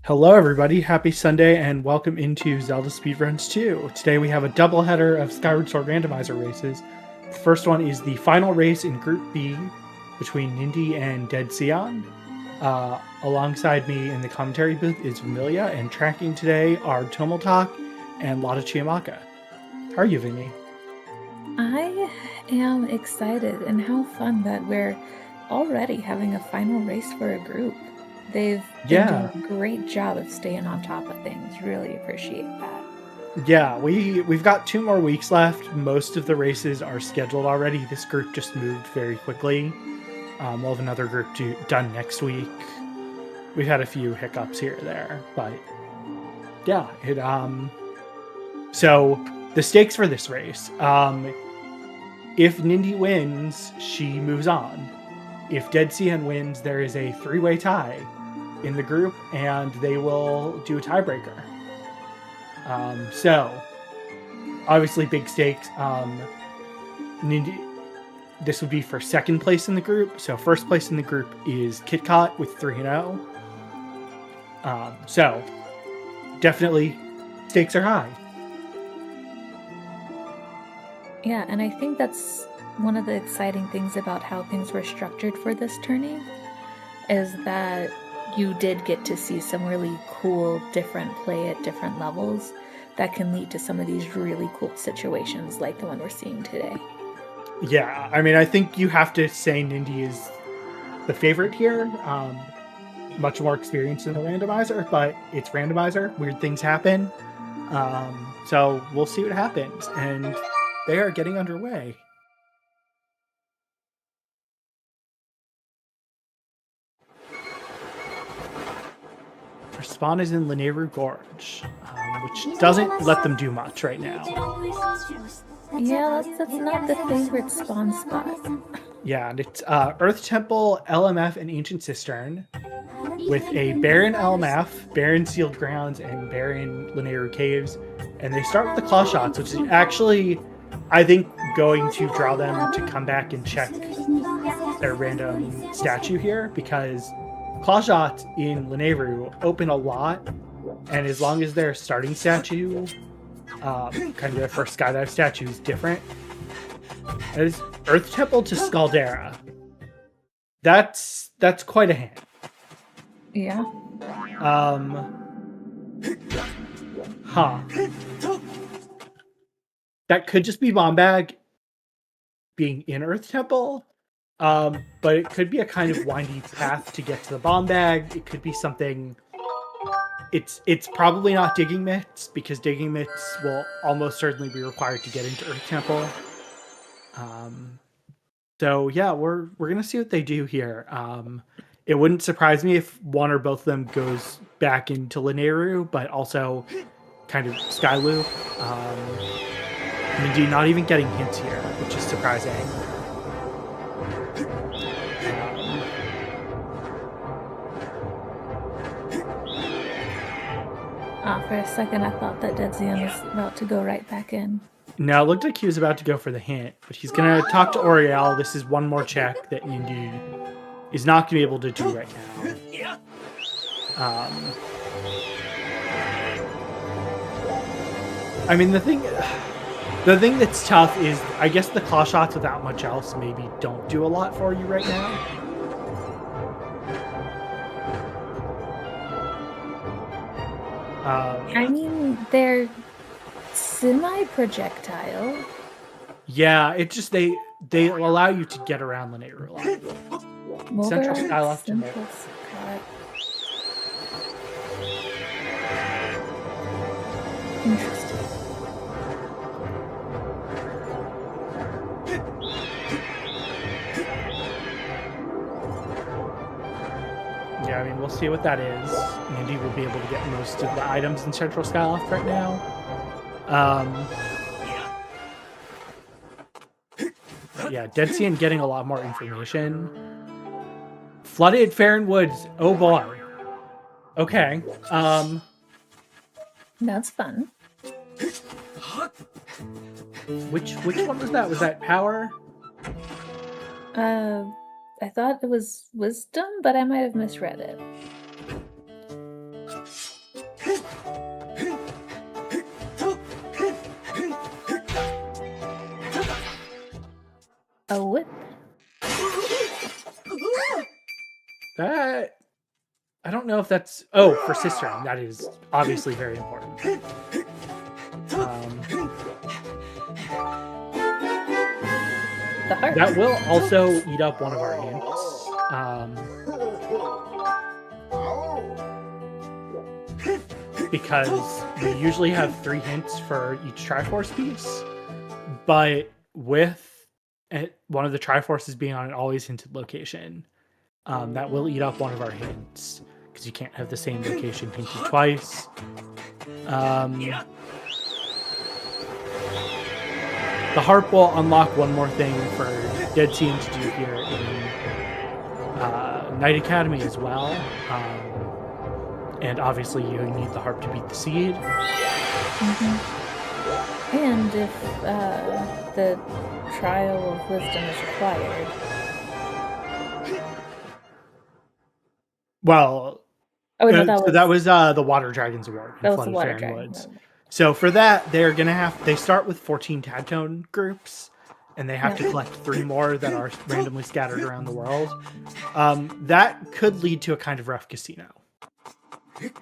Hello everybody, happy Sunday and welcome into ZeldaSpeedRuns 2. Today we have a doubleheader of Skyward Sword Randomizer races. The first one is the final race in Group B between Nindy and Deadsion. Alongside me in the commentary booth is Vimilia, and tracking today are Tomaltalk and Lotta Chiamaka. How are you, Vimy? I am excited, and how fun that we're already having a final race for a group. They've been doing a great job of staying on top of things. Really appreciate that. Yeah, we've got 2 more weeks left. Most of the races are scheduled already. This group just moved very quickly. We'll have another group done next week. We've had a few hiccups here or there, but yeah, so the stakes for this race, if Nindy wins, she moves on. If Deadsion wins, there is a 3-way tie in the group, and they will do a tiebreaker. So, obviously big stakes. Nindy, this would be for 2nd place in the group. So first place in the group is KitKat with 3-0. So, definitely stakes are high. Yeah, and I think that's one of the exciting things about how things were structured for this tourney, is that you did get to see some really cool, different play at different levels that can lead to some of these really cool situations like the one we're seeing today. Yeah, I mean, I think you have to say Nindy is the favorite here. Much more experience in the Randomizer, but it's Randomizer. Weird things happen. So we'll see what happens. And they are getting underway. Our spawn is in Lineru Gorge, which doesn't let them do much right now. Yeah, that's not the favorite spawn spot. Yeah, and it's Earth Temple, LMF, and Ancient Cistern, with a barren LMF, barren Sealed Grounds, and barren Lineru Caves. And they start with the Claw Shots, which is actually, I think, going to draw them to come back and check their random statue here, because Claw Shots in Lineru open a lot, and as long as their starting statue, kind of their first skydive statue, is different. That is Earth Temple to Scaldera. That's quite a hand. Yeah. That could just be Bomb Bag being in Earth Temple. But it could be a kind of windy path to get to the Bomb Bag. It could be something. It's probably not Digging Mitts, because Digging Mitts will almost certainly be required to get into Earth Temple. So yeah, we're gonna see what they do here. It wouldn't surprise me if one or both of them goes back into Lineru, but also kind of Skyloop. Mindy not even getting hints here, which is surprising. For a second, I thought that Deadsion was about to go right back in. No, it looked like he was about to go for the hint, but he's going to talk to Oriel. This is one more check that Nindy is not going to be able to do right now. I mean, the thing that's tough is, I guess the Claw Shots without much else maybe don't do a lot for you right now. I mean, they're semi-projectile. Yeah, it just they allow you to get around Lineru a lot. Central Skyloft to Mold. Interesting. Yeah, I mean, we'll see what that is. Nindy will be able to get most of the items in Central Skyloft right now. Yeah, Deadsion getting a lot more information. Flooded Farron Woods. Oh boy. Okay. That's fun. Which one was that? Was that Power? I thought it was Wisdom, but I might have misread it. A whip. That... I don't know if that's... Oh, for Cistern. That is obviously very important. The heart. That will also eat up one of our hints. Because we usually have 3 hints for each Triforce piece. But with one of the Triforces being on an always hinted location, that will eat up one of our hints. Because you can't have the same location hinted twice. The harp will unlock one more thing for Deadsion to do here in Knight Academy as well. And obviously you need the harp to beat the seed. Mm-hmm. And if the trial of wisdom is required. Well, that was the Water Dragons Award in Flood of Faron Woods. So for that, they start with 14 Tadtone groups, and they have to collect 3 more that are randomly scattered around the world. That could lead to a kind of rough casino,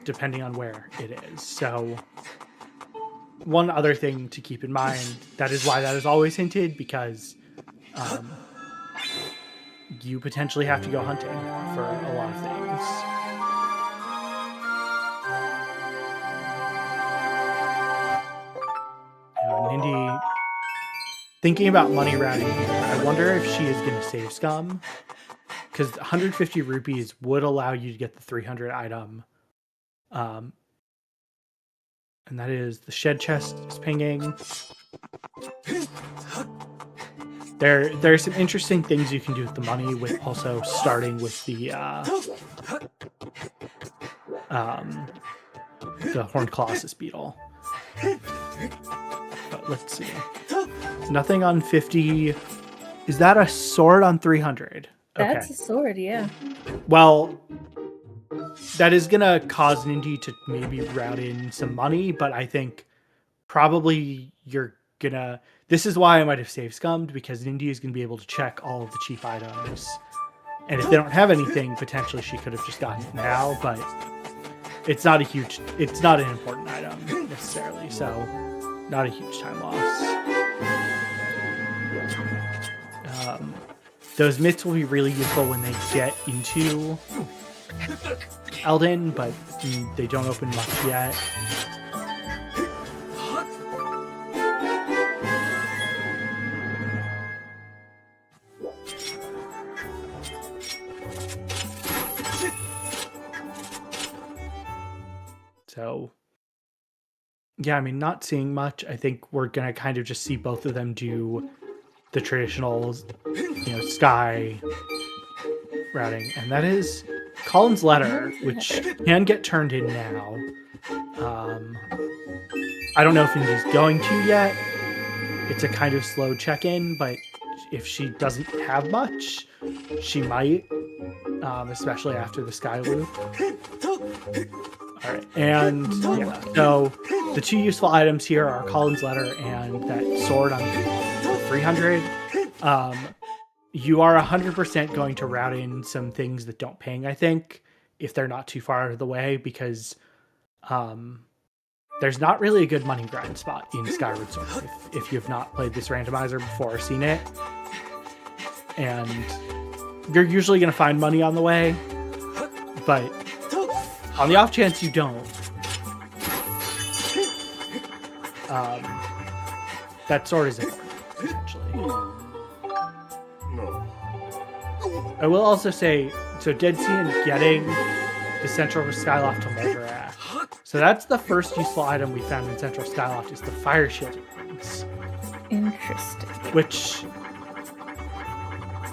depending on where it is. So one other thing to keep in mind, that is why that is always hinted, because you potentially have to go hunting for a lot of things. Nindy, thinking about money routing here, I wonder if she is going to save scum, because 150 rupees would allow you to get the 300 item, and that is the shed chest is pinging. There's some interesting things you can do with the money, with also starting with the Horned Colossus beetle. But let's see. Nothing on 50. Is that a sword on 300? Okay. That's a sword, yeah. Well, that is going to cause Nindy to maybe route in some money, but I think probably you're going to... This is why I might have saved scummed, because Nindy is going to be able to check all of the cheap items. And if they don't have anything, potentially she could have just gotten it now, but it's not an important item necessarily, so not a huge time loss. Those myths will be really useful when they get into Eldin, but they don't open much yet. So, yeah, I mean, not seeing much. I think we're going to kind of just see both of them do the traditional, sky routing. And that is Colin's letter, which can get turned in now. I don't know if Nindy's going to yet. It's a kind of slow check-in, but if she doesn't have much, she might, especially after the sky loop. All right, and yeah, so the 2 useful items here are Colin's letter and that sword on 300. You are 100% going to route in some things that don't ping, I think, if they're not too far out of the way, because there's not really a good money grind spot in Skyward Sword if you have not played this randomizer before or seen it. And you're usually going to find money on the way, but on the off chance you don't, that sword is important, essentially. I will also say, so Deadsion getting the Central Skyloft to Moldarak. So that's the first useful item we found in Central Skyloft, is the Fire Shielding Rings. Interesting. Which,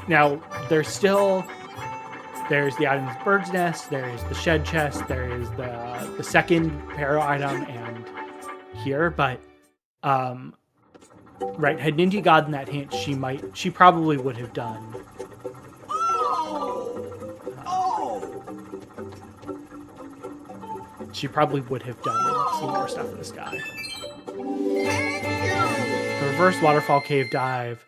now, there's the item's Bird's Nest, there's the Shed Chest, there is the second Para item, and here, but, right, had Nindy gotten that hint, she probably would have done. She probably would have done some more stuff in the sky. The reverse waterfall cave dive.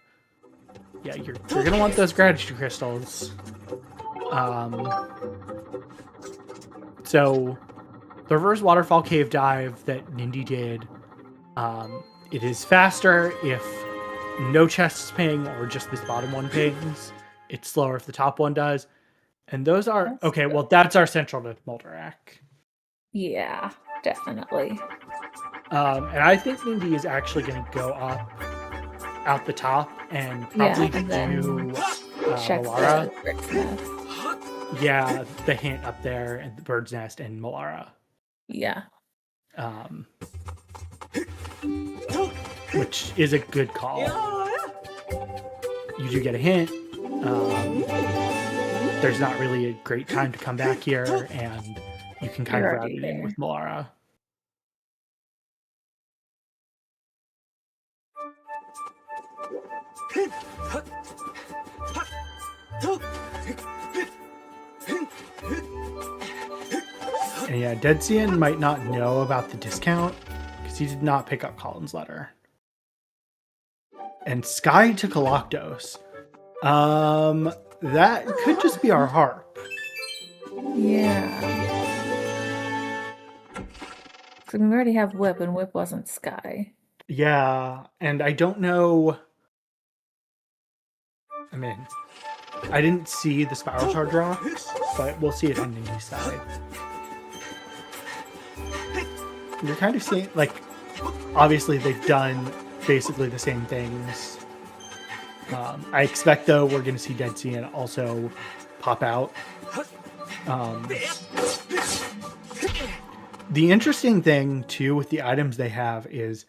Yeah, you're gonna want those gratitude crystals. So the reverse waterfall cave dive that Nindy did, it is faster if no chests ping or just this bottom one pings. It's slower if the top one does. And those are That's okay. good. Well, that's our central to Moldarak. Yeah, definitely. And I think Nindy is actually going to go up out the top and probably and then do check Malara. the bird's nest. Yeah, the hint up there and the bird's nest and Malara. Yeah. Which is a good call. You do get a hint. There's not really a great time to come back here, and you can kind of route it in with Malara. And yeah, Deadsion might not know about the discount because he did not pick up Colin's letter. And Sky took a Lockdose. That could just be our harp. Yeah. So we already have Whip, and Whip wasn't Sky. Yeah, and I don't know. I mean, I didn't see the Spiral Charge rocks, but we'll see it on Nindy's side. You're kind of seeing, like, obviously they've done basically the same things. I expect, though, we're going to see Deadsion also pop out. The interesting thing, too, with the items they have is,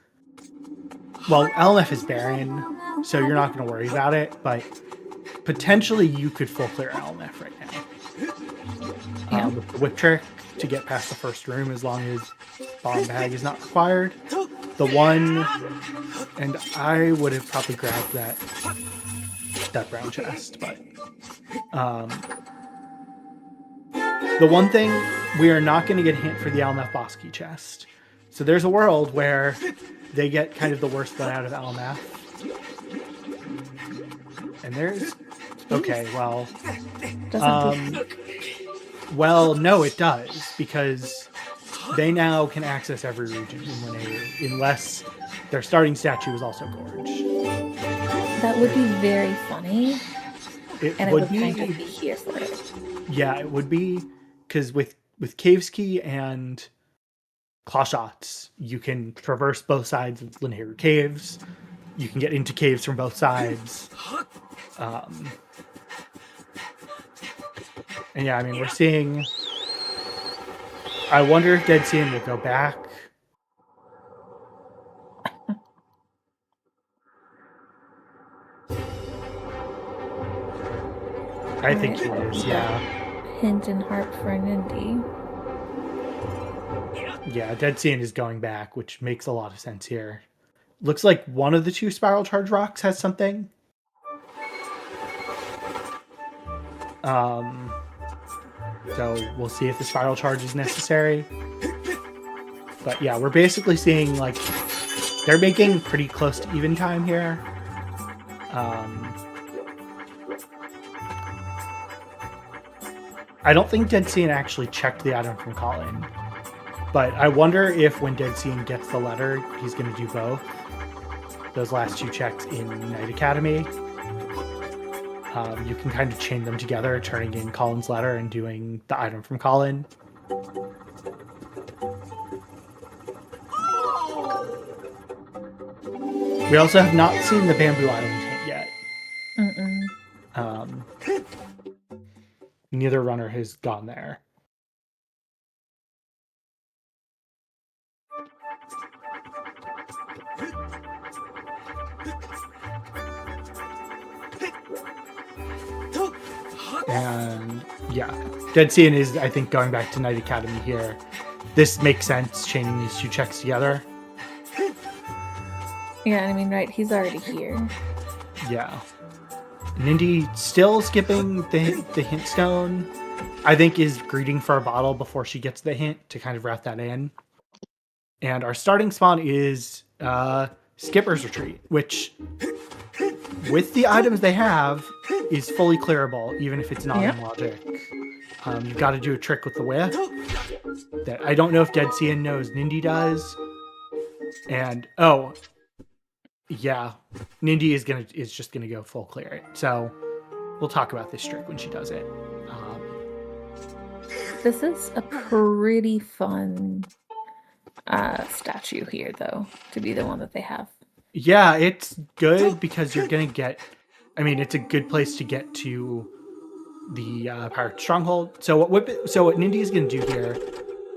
well, LMF is barren, so you're not going to worry about it, but potentially you could full clear LMF right now. With the whip trick to get past the first room as long as bomb bag is not required. The one, and I would have probably grabbed that brown chest, but the one thing, we are not going to get a hint for the LMF boss key chest. So there's a world where they get kind of the worst one out of LMF. And there's, okay, well, well, no, it does, because they now can access every region in Linear, unless their starting statue is also Gorge. That would be very funny. It would be, kind of be here for it. Yeah, it would be, because with Caves Key and Claw Shots, you can traverse both sides of Linear Caves. You can get into caves from both sides. And yeah, I mean, we're seeing... I wonder if Deadsion will go back. I think he is, yeah. Hint and harp for Nindy. Yeah, Deadsion is going back, which makes a lot of sense here. Looks like one of the two Spiral Charge rocks has something. So we'll see if the Spiral Charge is necessary. But yeah, we're basically seeing, like, they're making pretty close to even time here. I don't think Deadsion actually checked the item from Colin. But I wonder if when Deadsion gets the letter, he's going to do both. Those last two checks in Night Academy. You can kind of chain them together, turning in Colin's letter and doing the item from Colin. We also have not seen the Bamboo Island hint yet. Neither runner has gone there. And yeah, Deadsion is, I think, going back to Night Academy here. This makes sense, chaining these two checks together. Yeah, I mean, right, he's already here. Yeah. Nindy still skipping the hint stone. I think is greeting for a bottle before she gets the hint to kind of wrap that in. And our starting spawn is Skipper's Retreat, which with the items they have, is fully clearable, even if it's not Yeah. in logic. You've got to do a trick with the whip that I don't know if Deadsion knows. Nindy does, and yeah, Nindy is just gonna go full clear it. So we'll talk about this trick when she does it. This is a pretty fun statue here, though, to be the one that they have. Yeah, it's good because you're gonna get. I mean, it's a good place to get to the pirate stronghold. So what Nindy is gonna do here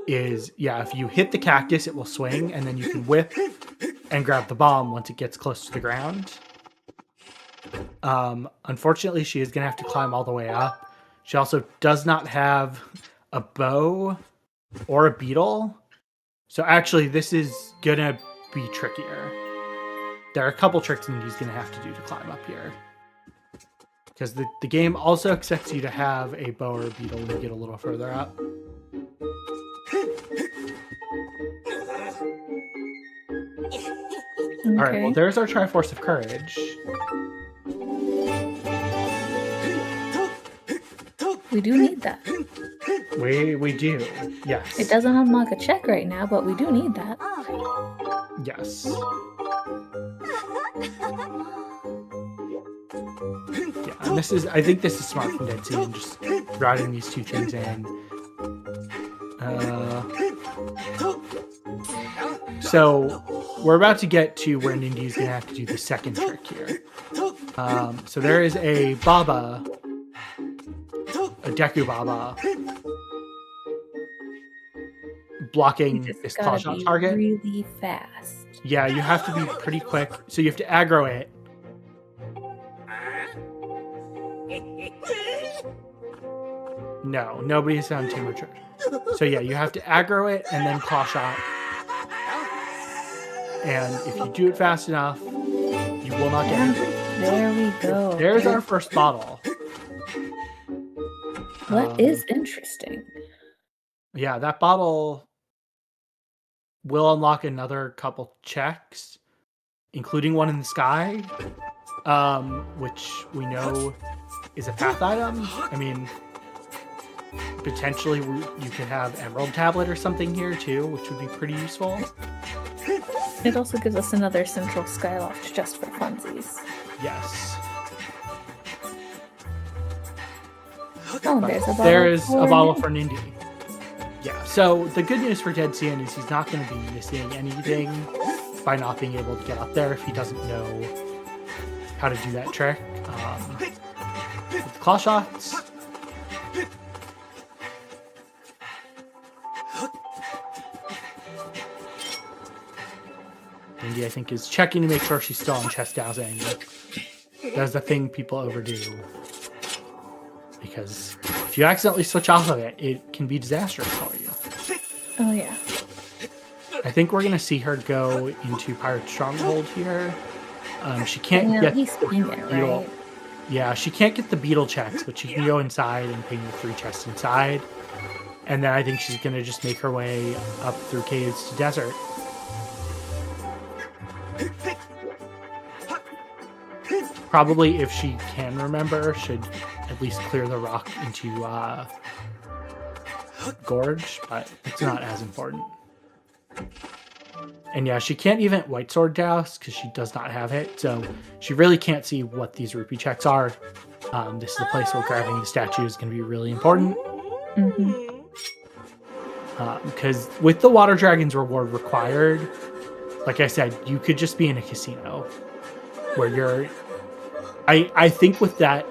is, if you hit the cactus, it will swing, and then you can whip and grab the bomb once it gets close to the ground. Unfortunately, she is gonna have to climb all the way up. She also does not have a bow or a beetle. So actually, this is gonna be trickier. There are a couple tricks Nindy's gonna have to do to climb up here. Because the game also expects you to have a bow or a beetle when you get a little further up. Okay. Alright, well there's our Triforce of Courage. We do need that. We do, yes. It doesn't unlock a check right now, but we do need that. Yes. Yeah, and I think this is smart from Deadsion, just routing these two things in. So we're about to get to where Nindy's gonna have to do the second trick here. So there is a Baba, a Deku Baba, blocking this claw shot target. Really fast. Yeah, you have to be pretty quick. So you have to aggro it. No, nobody has found Timber Treasure. So yeah, you have to aggro it and then claw shot. And if you do it fast enough, you will not get injured. There we go. There's our first bottle. What is interesting? Yeah, that bottle will unlock another couple checks, including one in the sky, which we know is a path item. I mean, potentially you could have Emerald Tablet or something here too, which would be pretty useful. It also gives us another central skyloft just for funsies. Yes. Oh, there's a bottle. There's a bottle for Nindy. Yeah, so the good news for Deadsion is he's not going to be missing anything by not being able to get up there if he doesn't know how to do that trick. With the claw shots. Nindy, I think, is checking to make sure she's still on chest dowsing. That's the thing people overdo. Because if you accidentally switch off of it, it can be disastrous for you. Oh, yeah. I think we're going to see her go into Pirate Stronghold here. She can't get the beetle. Right? Yeah, she can't get the beetle checks, but she can go inside and ping the 3 chests inside. And then I think she's going to just make her way up through caves to desert. Probably, if she can remember, should at least clear the rock into Gorge, but it's not as important. And yeah, she can't even White Sword Douse because she does not have it, so she really can't see what these rupee checks are. This is the place where grabbing the statue is going to be really important. Because with the Water Dragon's reward required, like I said, you could just be in a casino where you're... I think with that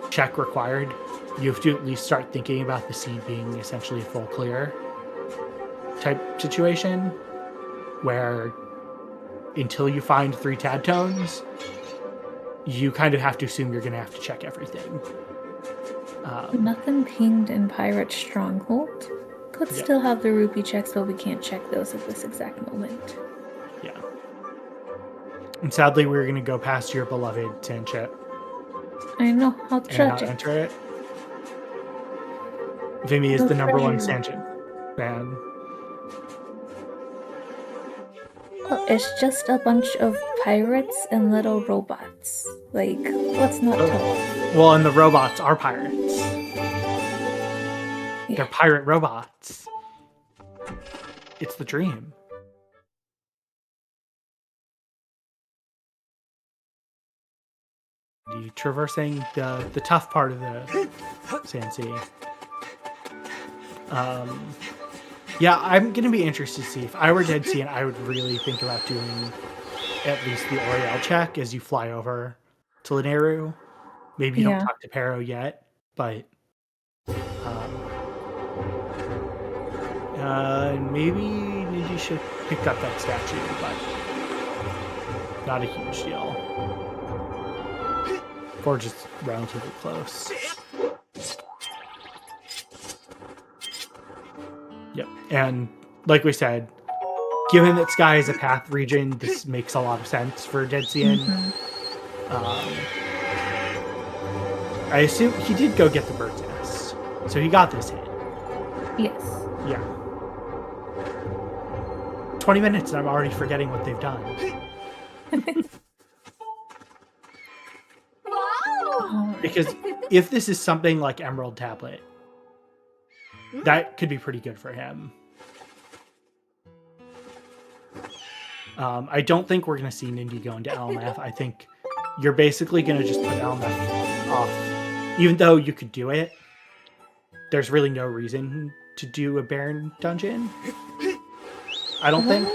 check required, you have to at least start thinking about the seed being essentially a full clear type situation, where until you find 3 Tad Tones, you kind of have to assume you're going to have to check everything. Nothing pinged in Pirate Stronghold. Could still have the rupee checks, but we can't check those at this exact moment. Yeah. And sadly, we're going to go past your beloved Sand Chip. I know, how and tragic. not enter it. Vimy is the #1 Sand Chip fan. Oh, it's just a bunch of pirates and little robots Like, let's not talk. Well, and the robots are pirates. Yeah. They're pirate robots. It's the dream. You traversing the tough part of the Sand Sea. Yeah, I'm gonna be interested to see if I were Deadsion. I would really think about doing at least the Oriel check as you fly over to Lineru. Maybe you don't talk to Pero yet, but maybe you should pick up that statue, but not a huge deal. Or just relatively close. Yep, and like we said, given that Sky is a path region, this makes a lot of sense for Deadsion. I assume he did go get the bird's nest, so he got this hit. Yes. Yeah. 20 minutes and I'm already forgetting what they've done. Because if this is something like Emerald Tablet, that could be pretty good for him. I don't think we're going to see Nindy go into LMF. I think you're basically going to just put LMF off. Even though you could do it, there's really no reason to do a Baron dungeon. I don't think.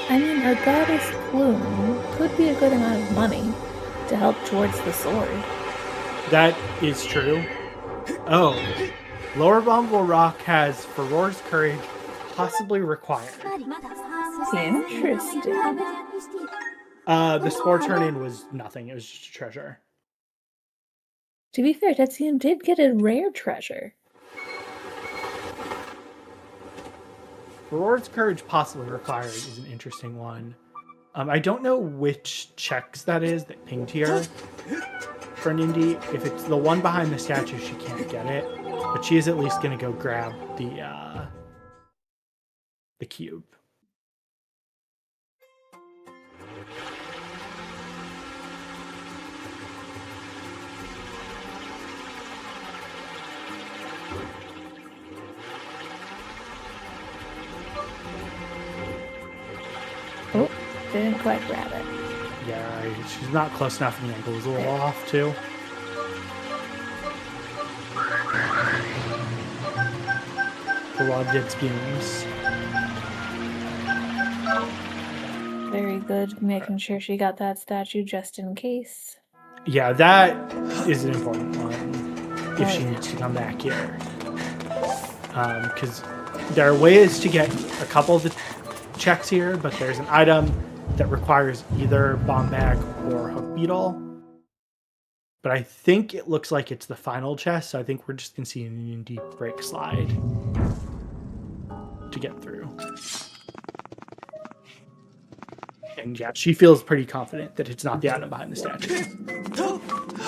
I mean, a Goddess Plume could be a good amount of money to help towards the sword. That is true. Oh, Lower Bombable Rock has Furor's Courage possibly required. Interesting. The Spore Turn-In was nothing. It was just a treasure. To be fair, Deadsion did get a rare treasure. Furor's Courage possibly required is an interesting one. I don't know which checks that is that pinged here for Nindy. If it's the one behind the statue, she can't get it. But she is at least going to go grab the cube. Oh, didn't quite grab it. Yeah, she's not close enough and the angle is a little off too. A lot of dead schemes. Very good, making sure she got that statue just in case. Yeah, that is an important one if she needs to come back here. Because there are ways to get a couple of the checks here, but there's an item that requires either Bomb Bag or Hook Beetle. But I think it looks like it's the final chest, so I think we're just going to see an Indy break slide to get through. And yeah, she feels pretty confident that it's not the item behind the statue.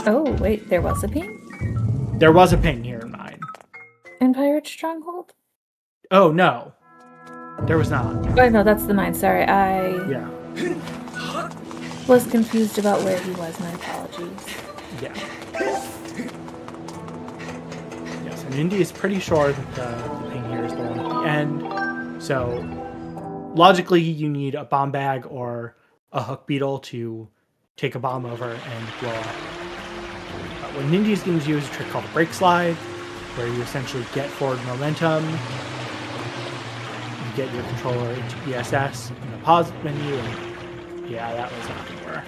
Oh, wait, there was a ping? There was a ping here in mine. In Pirate Stronghold? Oh, no. There was not. Oh, no, that's the mine. Sorry, Yeah. was confused about where he was. My apologies. Yeah. Yes, and Indy is pretty sure that the ping here is the one at the end. So, logically, you need a bomb bag or a hook beetle to take a bomb over and blow up. What Nindy's going to use is a trick called a break slide, where you essentially get forward momentum. You get your controller into ESS in the pause menu, and yeah, that was not going to work.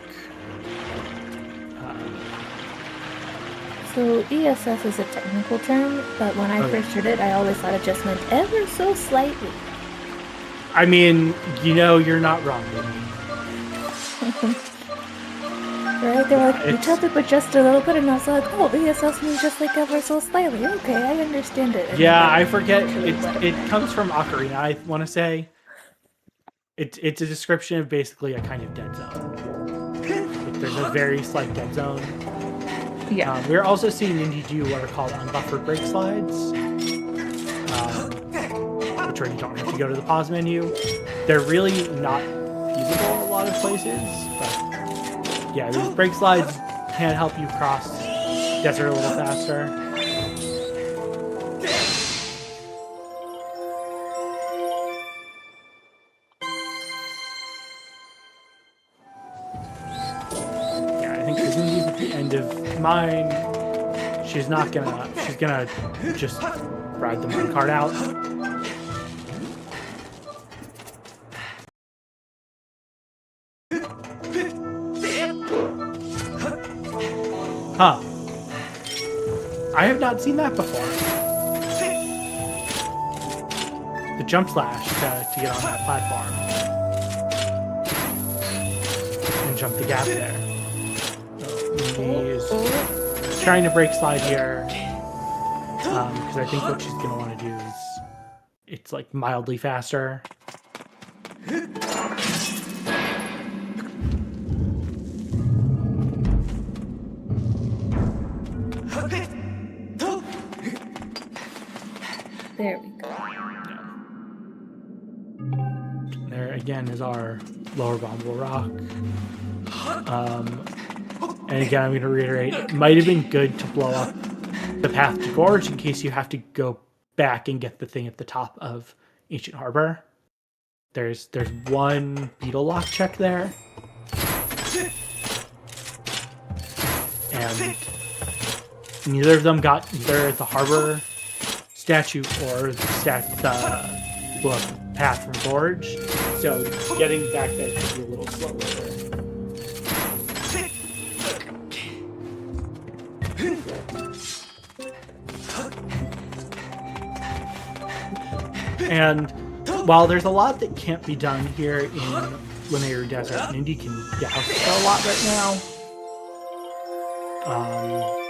So ESS is a technical term, but when I first heard it, I always thought it just meant ever so slightly. I mean, you know, you're not wrong, Nindy. Right? They were like, you tilted but just a little bit, and I was like, oh, ESS means just like ever so slightly. Okay, I understand it. And yeah, I forget. It comes from Ocarina, I want to say. It's a description of basically a kind of dead zone. Like, there's a very slight dead zone. Yeah. We're also seeing Nindy do what are called unbuffered break slides, which where you don't have to go to the pause menu. They're really not feasible in a lot of places, but Yeah, these brake slides can help you cross desert a little faster. Yeah, I think she's gonna leave at the end of mine. She's gonna just ride the mine cart out. Huh. I have not seen that before. The jump slash to get on that platform. And jump the gap there. He's trying to brake slide here. Because I think what she's going to want to do is it's like mildly faster. There we go. There again is our lower bombable rock. And again, I'm going to reiterate, it might have been good to blow up the path to Gorge in case you have to go back and get the thing at the top of Ancient Harbor. There's one beetle lock check there. And neither of them got either the harbor statue or the path from Gorge, so getting back there could be a little slower there. And while there's a lot that can't be done here in Linear Desert, Nindy can douse a lot right now.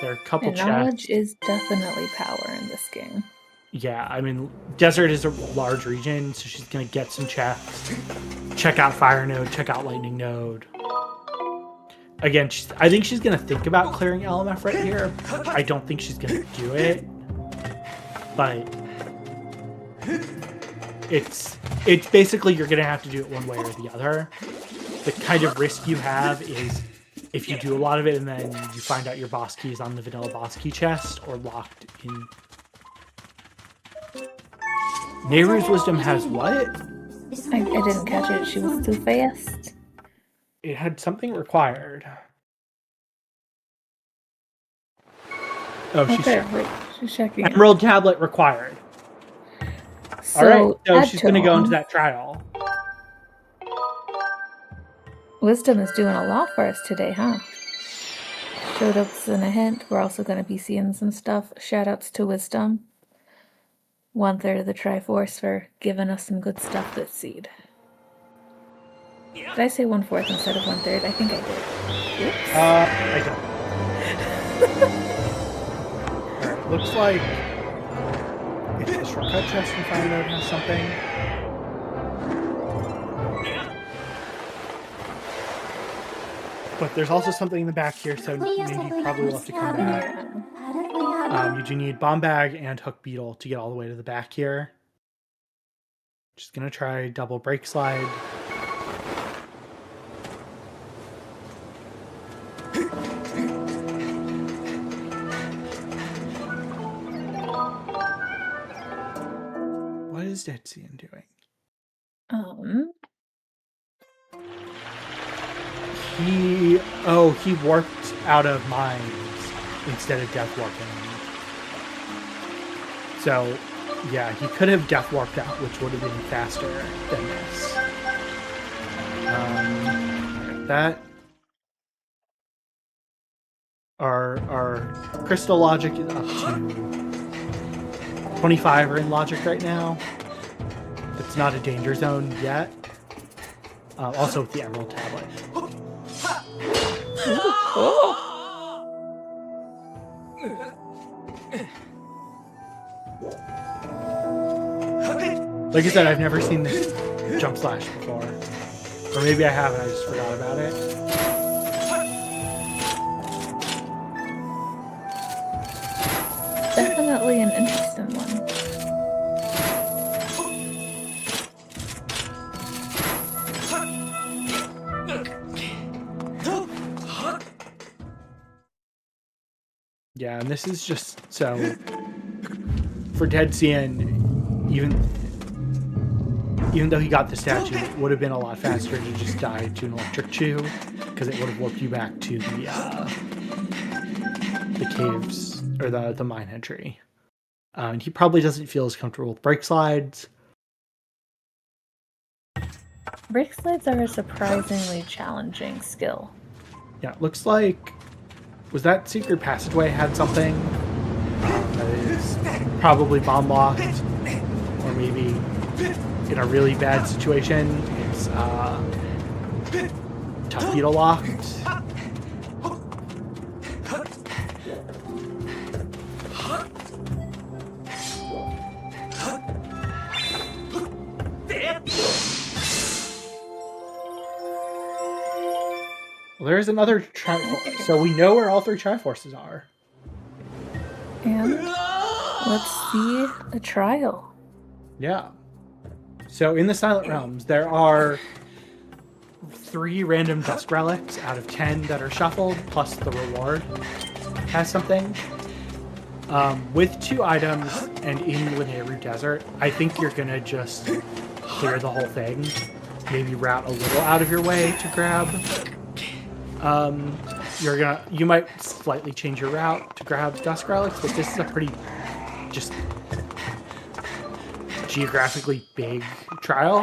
There are a couple chests. Knowledge is definitely power in this game. Yeah, I mean, Desert is a large region, so she's going to get some chests. Check out Fire Node, check out Lightning Node. Again, I think she's going to think about clearing LMF right here. I don't think she's going to do it. But it's basically you're going to have to do it one way or the other. The kind of risk you have is if you do a lot of it and then you find out your boss key is on the vanilla boss key chest or locked in. Nehru's wisdom has what? I didn't catch it. She was too fast. It had something required. Oh, she's Okay, checking. wait, she's checking. Emerald tablet required. So, All right, so she's going to go Atom, into that trial. Wisdom is doing a lot for us today, huh? Showed us in a hint. We're also going to be seeing some stuff. Shoutouts to Wisdom. 1/3 of the Triforce for giving us some good stuff this seed. Did I say 1/4 instead of 1/3? I think I did. Oops. I don't. Alright, looks like if the shortcut chest in Fire Node has something. But there's also something in the back here, so Nindy probably will have to come back. You do need Bomb Bag and Hook Beetle to get all the way to the back here. Just gonna try double brake slide. What is Deadsion doing? He warped out of mines instead of death warping. So, yeah, he could have death warped out, which would have been faster than this. That our crystal logic is up to 25 are in logic right now. It's not a danger zone yet. Also with the Emerald Tablet. Like I said, I've never seen this jump slash before. Or maybe I have and I just forgot about it. Definitely an interesting one. Yeah, and this is just so for Deadsion, even though he got the statue, it would have been a lot faster to just die to an electric chew, because it would have warped you back to the caves or the mine entry. And he probably doesn't feel as comfortable with brake slides. Brake slides are a surprisingly challenging skill. Yeah, it looks like, was that secret passageway had something that is probably bomb locked, or maybe in a really bad situation it's torpedo locked. Well, there's another Triforce, so we know where all three Triforces are. And let's see a trial. Yeah. So in the Silent Realms, there are 3 random dust relics out of 10 that are shuffled, plus the reward has something. With 2 items and in Lanayru Desert, I think you're gonna just clear the whole thing. Maybe route a little out of your way to grab. You might slightly change your route to grab dust relics, but this is a pretty just geographically big trial.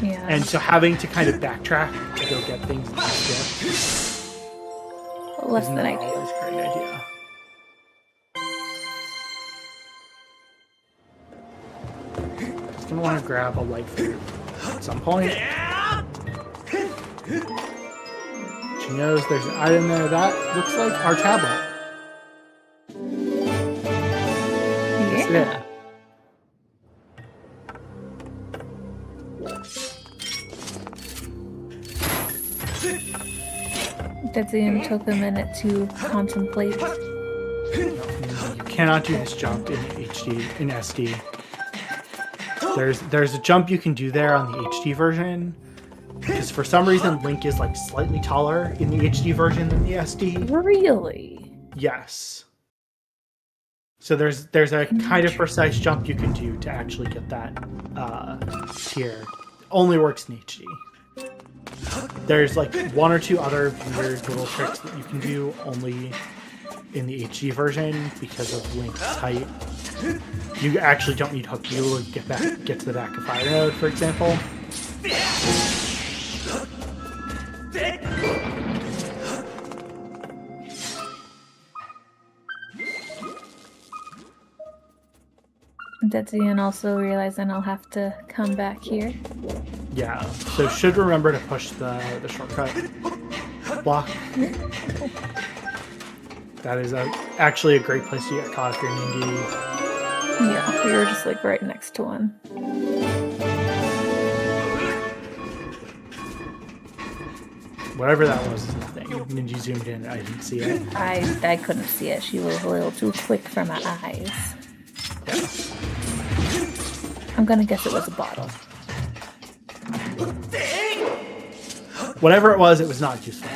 Yeah. And so having to kind of backtrack to go get things in the ship less than not ideal. always a great idea. Just gonna want to grab a light food at some point. She knows there's an item there that looks like our tablet. Yeah. Deadsion took a minute to contemplate. You cannot do this jump in SD. There's a jump you can do there on the HD version, because for some reason Link is like slightly taller in the HD version than the SD. Really? Yes. So there's a kind of precise jump you can do to actually get that tier. Only works in HD. There's like 1 or 2 other weird little tricks that you can do only in the HD version because of Link's height. You actually don't need Hook Bugle to get to the back of Fire Node, for example. Deadsion also realizing I'll have to come back here. Yeah, so should remember to push the shortcut block. That is actually a great place to get caught if you're Nindy. Yeah, we were just like right next to one. Whatever that was is nothing. Ninja zoomed in, I didn't see it. I couldn't see it. She was a little too quick for my eyes. Yeah. I'm gonna guess it was a bottle. Whatever it was not useful.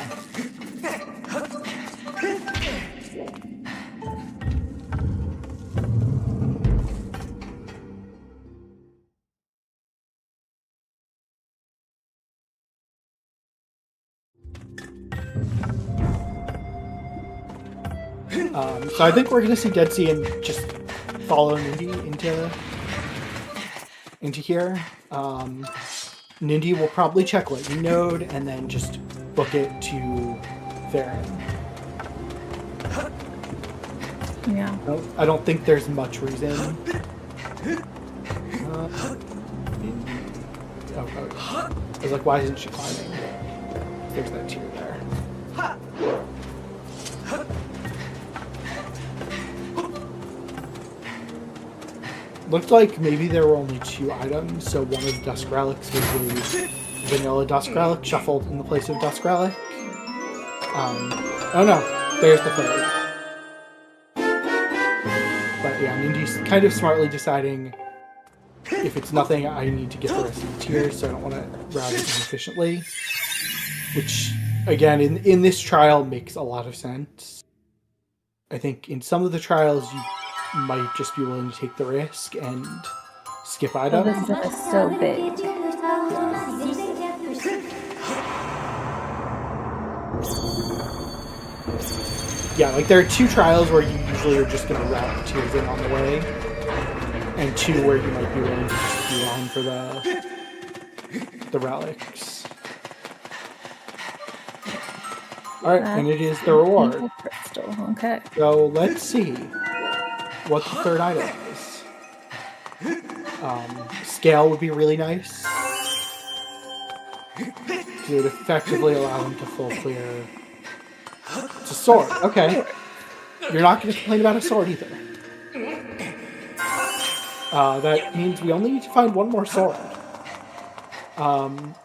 So I think we're going to see Deadsion just follow Nindy into here. Nindy will probably check Lightning Node and then just book it to Farron. Yeah. I don't think there's much reason. I was like, why isn't she climbing? There's that tier there. Looked like maybe there were only 2 items, so one of the Dusk Relics was the vanilla Dusk Relic shuffled in the place of Dusk Relic. Oh no, there's the 3rd. But yeah, Nindy's kind of smartly deciding if it's nothing, I need to get the rest of the tiers, so I don't want to route it inefficiently. Which, again, in this trial makes a lot of sense. I think in some of the trials you might just be willing to take the risk and skip Oh, items. this zone is so big. Yeah, like there are 2 trials where you usually are just going to route materials in on the way, and 2 where you might be willing to just be on for the relics. Alright, and it is the reward. Evil crystal. Okay. So let's see what the third item is. Scale would be really nice. It would effectively allow him to full clear. It's a sword. Okay. You're not going to complain about a sword either. That means we only need to find 1 more sword. I'm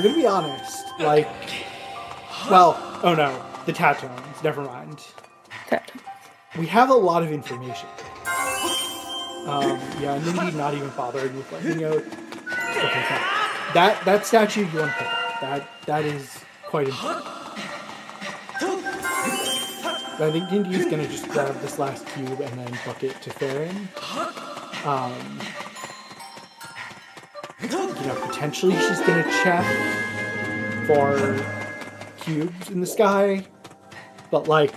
going to be honest. Like, well, oh no, the Tatones. Never mind. We have a lot of information. Yeah, Nindy not even bothering with letting me know. Okay, fine. That statue you want to pick up. That is quite important. I think Nindy's gonna just grab this last cube and then book it to Farron. Potentially she's gonna check for cubes in the sky, but like,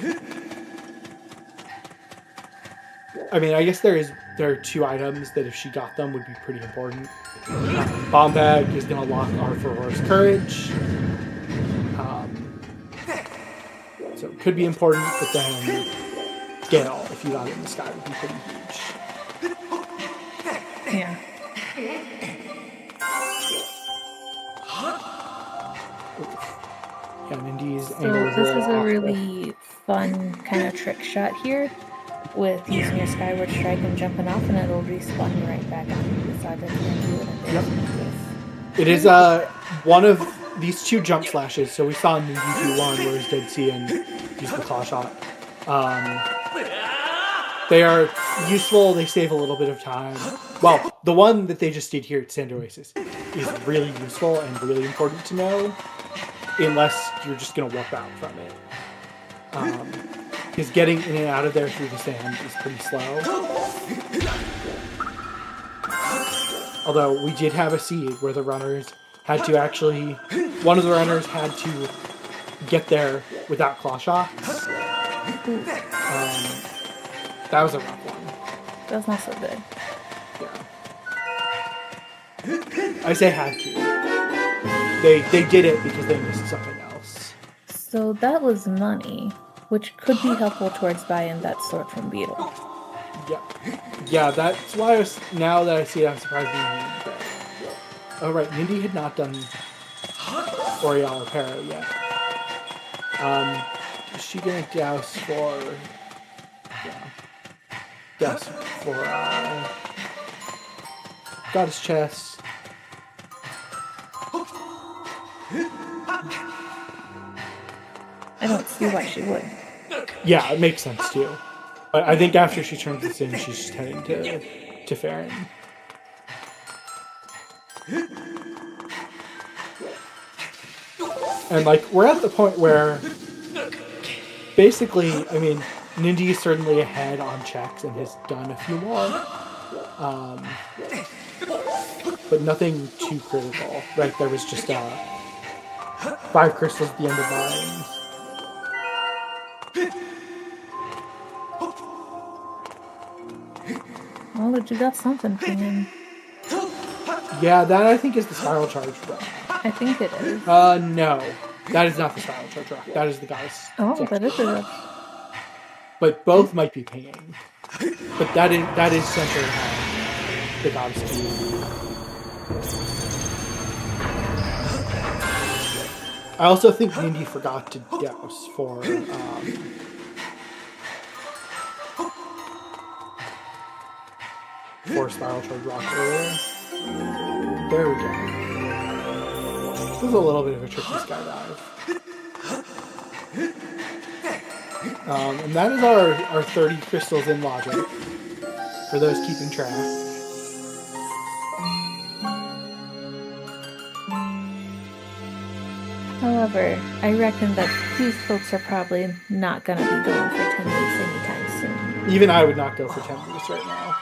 I mean, I guess there are 2 items that if she got them would be pretty important. Bomb bag is going to lock R for Aurora's courage. So it could be important, but then Gale, if you got it in the sky, would be pretty huge. Yeah. Yeah, Nindy's So this is a really fun kind of trick shot here with using your Skyward Strike and jumping off, and it'll respawn you right back on the side that you're doing it. Yep. It is one of these 2 jump slashes. So we saw in NindyBK where it's Deadsion used the claw shot. They are useful. They save a little bit of time. Well, the one that they just did here at Sand Oasis is really useful and really important to know, unless you're just going to warp out from it. Because getting in and out of there through the sand is pretty slow. Although we did have a seed where the runners had to actually... One of the runners had to get there without claw shots. That was a rough one. That was not so good. Yeah. I say had to. They did it because they missed something else. So that was money, which could be helpful towards buying that sword from Beetle. Yeah, that's why now that I see it, I'm surprised we didn't. Oh right, Nindy had not done Oriole Reparo yet. Is she gonna douse for? Yeah, douse for Goddess Chest. I don't see why she would. Yeah, it makes sense too. But I think after she turns this in, she's just heading to Farron. And like, we're at the point where basically, I mean, Nindy is certainly ahead on checks and has done a few more. But nothing too critical. Right, there was just 5 crystals at the end of mine. Well, but you got something for him. Yeah, that I think is the spiral charge rock. I think it is. No. That is not the spiral charge rock. That is the goddess. Oh, that is it. But both might be pinging. But that is centered on the goddess being. I also think Nindy forgot to douse for spiral charge rock earlier. There we go. This is a little bit of a tricky skydive. And that is our 30 crystals in logic, for those keeping track. However, I reckon that these folks are probably not gonna be going for 10 weeks anytime soon. Even I would not go for 10 weeks right now.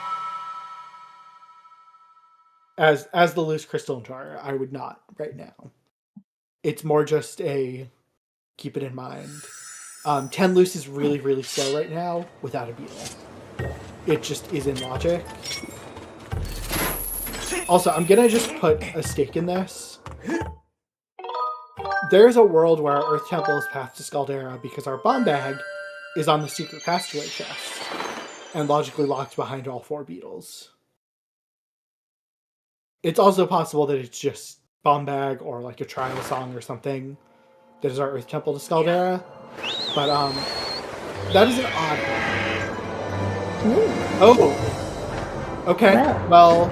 As the loose crystal jar, I would not right now. It's more just a keep it in mind. 10 loose is really, really slow right now without a beetle. It just isn't logic. Also, I'm gonna just put a stake in this. There's a world where our Earth Temple is path to Scaldera because our bomb bag is on the secret passageway chest and logically locked behind all 4 beetles. It's also possible that it's just bomb bag or like a trial song or something that is our Earth Temple to Scaldera. But that is an odd one. Ooh. Oh! Okay, well,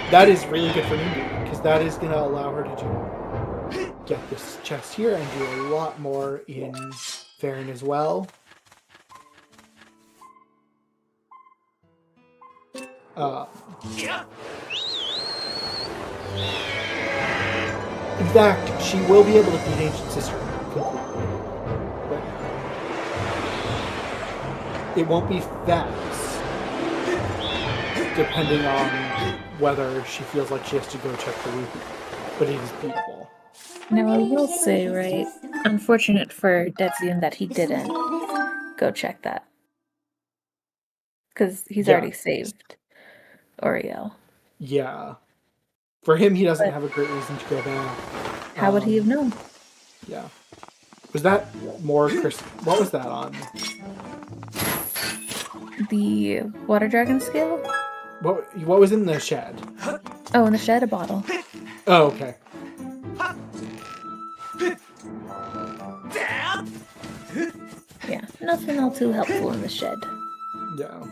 that is really good for Nindy, because that is going to allow her to get this chest here and do a lot more in Farron as well. In fact, she will be able to beat Ancient Sister completely. But it won't be fast, depending on whether she feels like she has to go check the loop. But it is beatable. Now, I will say, right, unfortunate for Deadsion that he didn't go check that. Because he's already saved Oriel. Yeah. For him, he doesn't have a great reason to go back. How would he have known? Yeah. Was that more what was that on? The water dragon scale? What was in the shed? Oh, in the shed, a bottle. Oh, okay. Yeah, nothing all too helpful in the shed. Yeah.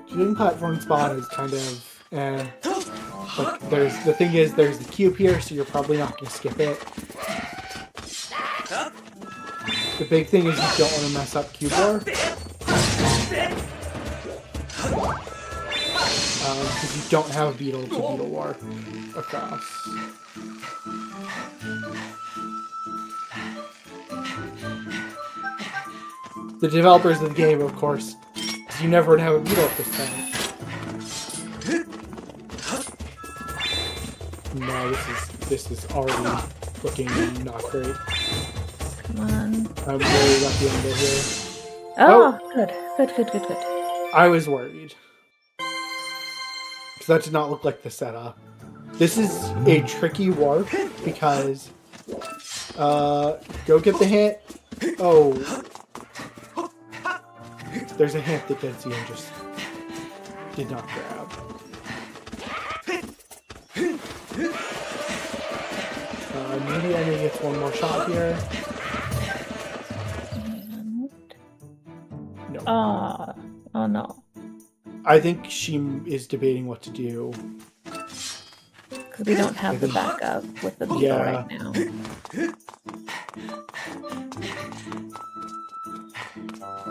Doing platform spawn is kind of like there's the cube here, so you're probably not gonna skip it. The big thing is you don't want to mess up cube war. Because you don't have beetle to beetle war across. The developers of the game, of course, because you never would have a beetle at this time. No, this is already looking not great. Come on. I'm really lucky under here. Oh, good. I was worried. Because that did not look like the setup. This is a tricky warp because go get the hint. Oh. There's a hint that Deadsion just did not grab. Maybe I may get one more shot here. No. Oh no. I think she is debating what to do. Because we don't have the backup with the beetle right now.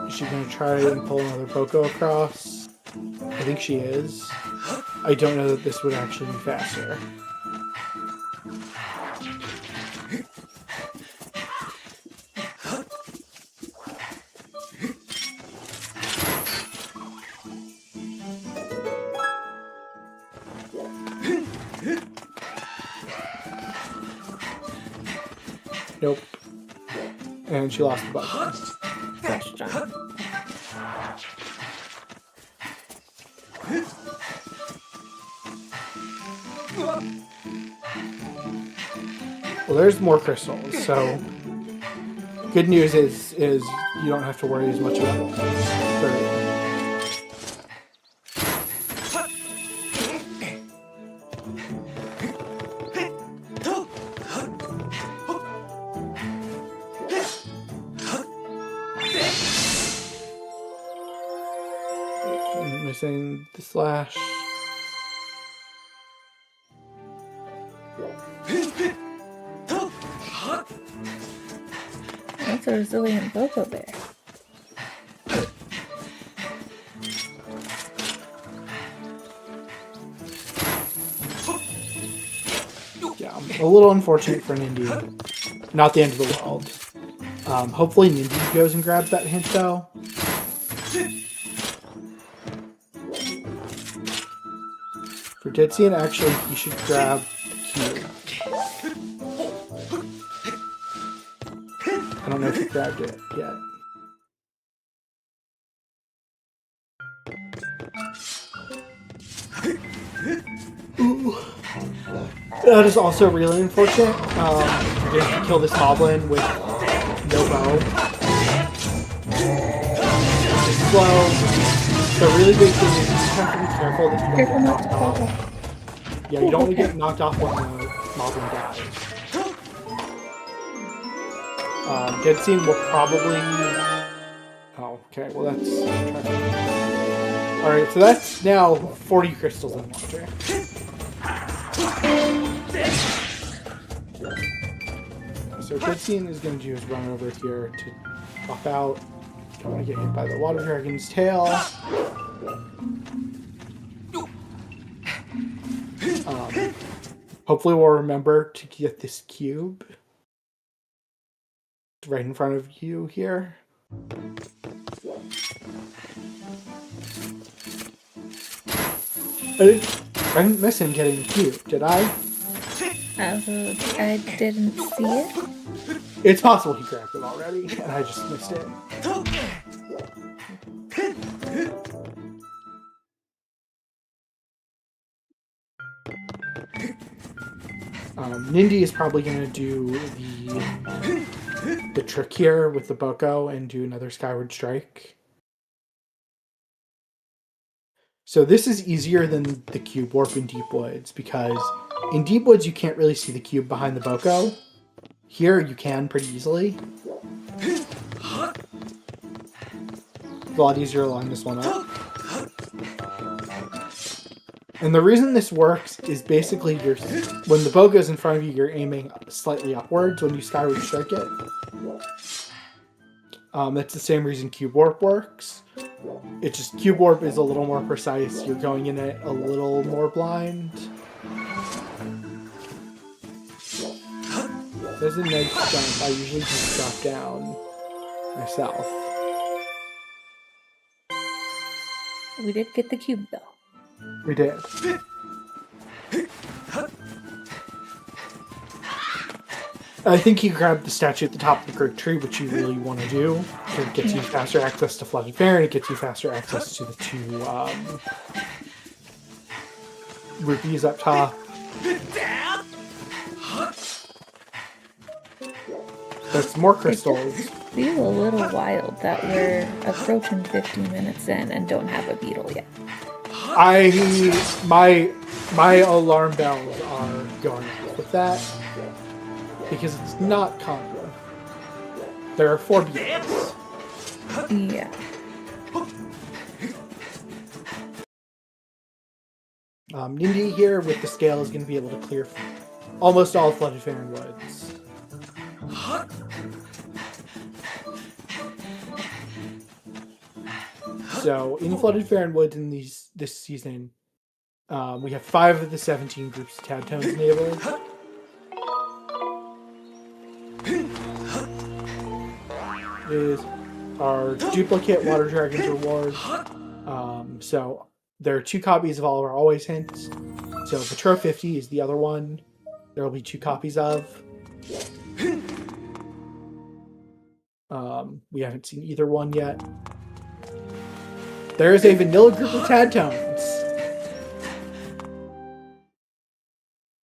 Is she going to try and pull another Boko across? I think she is. I don't know that this would actually be faster. Nope. And she lost the button. Fresh jump. Well, there's more crystals, so good news is you don't have to worry as much about it. I'm missing the slash. That's a resilient Boko Bear. Yeah. Yeah, a little unfortunate for Nindy. Not the end of the world. Hopefully Nindy goes and grabs that hint, though. For Deadsion, actually, he should grab the cube. I don't know if he grabbed it yet. Ooh. That is also really unfortunate. You have to kill this goblin with no bow. It's slow. The really big thing is you just have to be careful that you don't get knocked off. Yeah, you don't want to get knocked off when the goblin dies. Deadsion will probably... Oh, okay. Well, that's... Alright, so that's now 40 crystals in water. So Deadsion is going to do is run over here to pop out. Don't want to get hit by the water dragon's tail. Hopefully we'll remember to get this cube. It's right in front of you here. I didn't miss him getting the cube, did I? I didn't see it. It's possible he grabbed it already, and I just missed it. Nindy is probably going to do the trick here with the Boko and do another Skyward Strike. So this is easier than the cube warp in Deep Woods, because in Deep Woods you can't really see the cube behind the Boko. Here you can pretty easily. It's a lot easier to line this one up. And the reason this works is basically when the Boko is in front of you, you're aiming slightly upwards when you Skyward Strike it. That's the same reason Cube Warp works. It's just Cube Warp is a little more precise. You're going in it a little more blind. There's a nice jump. I usually just drop down myself. We did get the cube, though. We did. I think you grab the statue at the top of the great tree, which you really want to do. It gets you faster access to Flooded Fair, and it gets you faster access to the two rupees up top. There's more crystals. It feels a little wild that we're approaching 15 minutes in and don't have a beetle yet. My alarm bells are going off with that because it's not common. There are 4 beetles. Yeah. Nindy here with the scale is going to be able to clear almost all Flooded Fair and Woods. So in Flooded Fair and Woods in this season, we have 5 of the 17 groups of Tad Tones enabled. Is our duplicate Water Dragons reward. So there are 2 copies of all of our Always Hints. So Patro 50 is the other one. There will be 2 copies of. We haven't seen either one yet. There is a vanilla group of Tad Tones.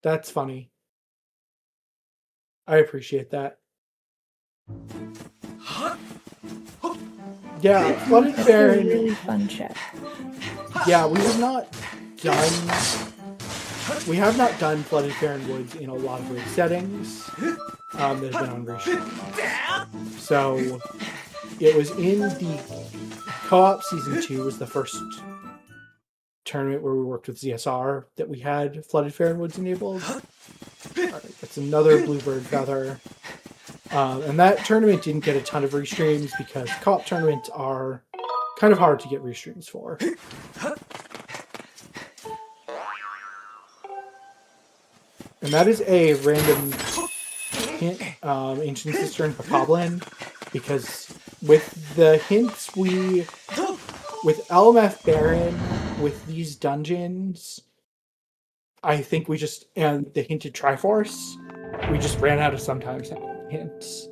That's funny. I appreciate that. Yeah, Flooded Fair. That's a really fun check. Yeah, we have not done Flooded Fair and Woods in a lot of rig settings that have been on restream. So it was in the Co-op Season 2 was the first tournament where we worked with ZSR that we had Flooded Fair and Woods enabled. Alright, that's another Bluebird Feather. And that tournament didn't get a ton of restreams because co-op tournaments are kind of hard to get restreams for. And that is a random hint, Ancient Sister and Bokoblin, because with the hints with LMF Baron, with these dungeons, I think and the hinted Triforce, we just ran out of sometimes hints.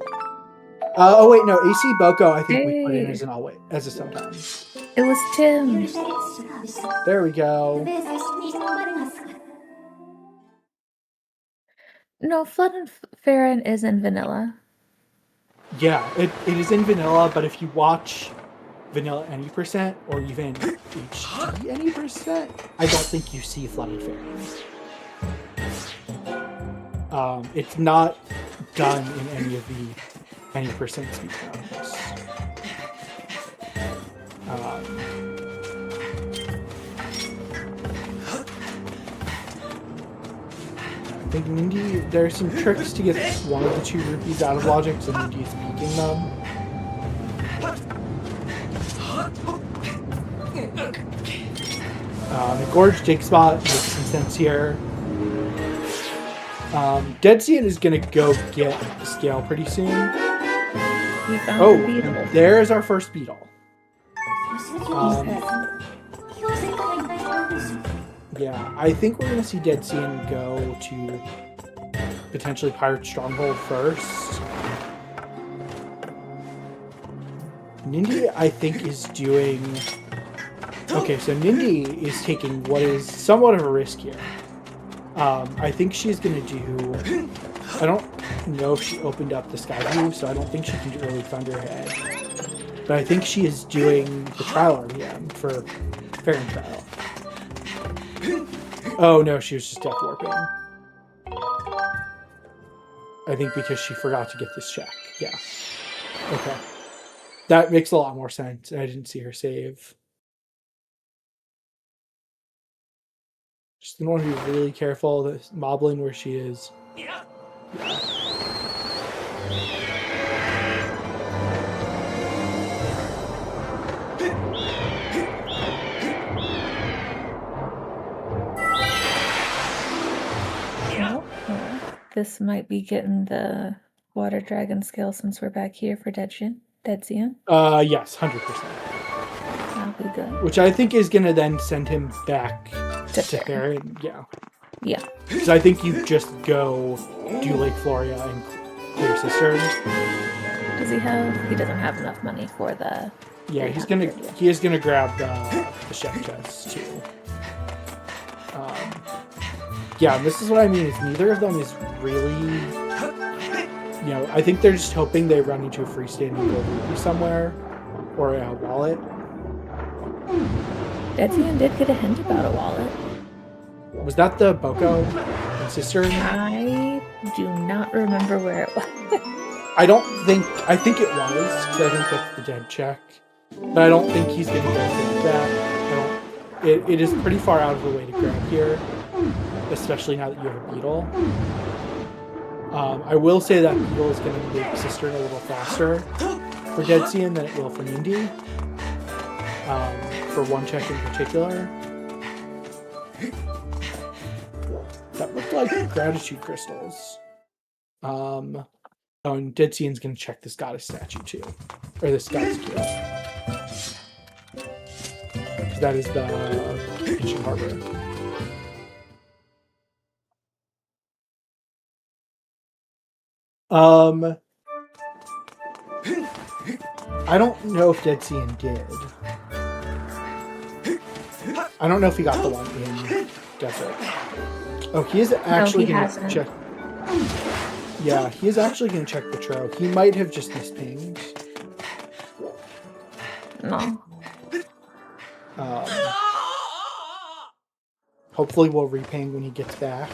Oh wait, no, AC Boko, I think we put in as a sometimes. It was Tim. There we go. No, Flood and Farron is in vanilla. Yeah, it is in vanilla, but if you watch vanilla any percent or even HD any percent, I don't think you see Flood and Farron. It's not done in any of the any percent speedruns. I think Nindy, there are some tricks to get one of the 2 rupees out of logic, so Nindy is peeking them. The Gorge Dig Spot makes some sense here. Deadsion is gonna go get the scale pretty soon. We found the beetle. There's our first beetle. Yeah, I think we're gonna see Deadsion go to potentially Pirate Stronghold first. Nindy, I think, is doing... Okay, so Nindy is taking what is somewhat of a risk here. I think she's going to do... I don't know if she opened up the Sky View, so I don't think she can do early Thunderhead. But I think she is doing the Trial RVM for Farron Trial. Oh no, she was just Death Warping. I think because she forgot to get this check. Yeah. Okay. That makes a lot more sense. I didn't see her save. Just want to be really careful that mobbling where she is. Yeah. This might be getting the Water Dragon scale since we're back here for Deadsion. Yes, 100%. That'll be good. Which I think is going to then send him back to Farron. Yeah. Yeah. Because I think you just go do Lake Floria and Clear Cisterns. Does he have? He doesn't have enough money for the... Yeah, he is gonna grab the chef chest too. Yeah, this is what I mean, is neither of them is really... You know, I think they're just hoping they run into a freestanding gold rupee somewhere, or a wallet. Deadsion did get a hint about a wallet. Was that the Boko and Cistern? I do not remember where it was. I think it was, because I think that's the dead check. But I don't think he's going to go for that. It is pretty far out of the way to grab here, especially now that you have a beetle. I will say that beetle is going to make Cistern a little faster for Deadsion than it will for Nindy. For one check in particular. That looked like gratitude crystals. Oh, and Deadsion's gonna check this goddess statue too. Or this goddess cube. Because that is the ancient harbor. I don't know if Deadsion did. I don't know if he got the one in Desert. Oh, he is actually going to check. Yeah, he is actually going to check the Tro. He might have just mispinged. No. Hopefully we'll reping when he gets back.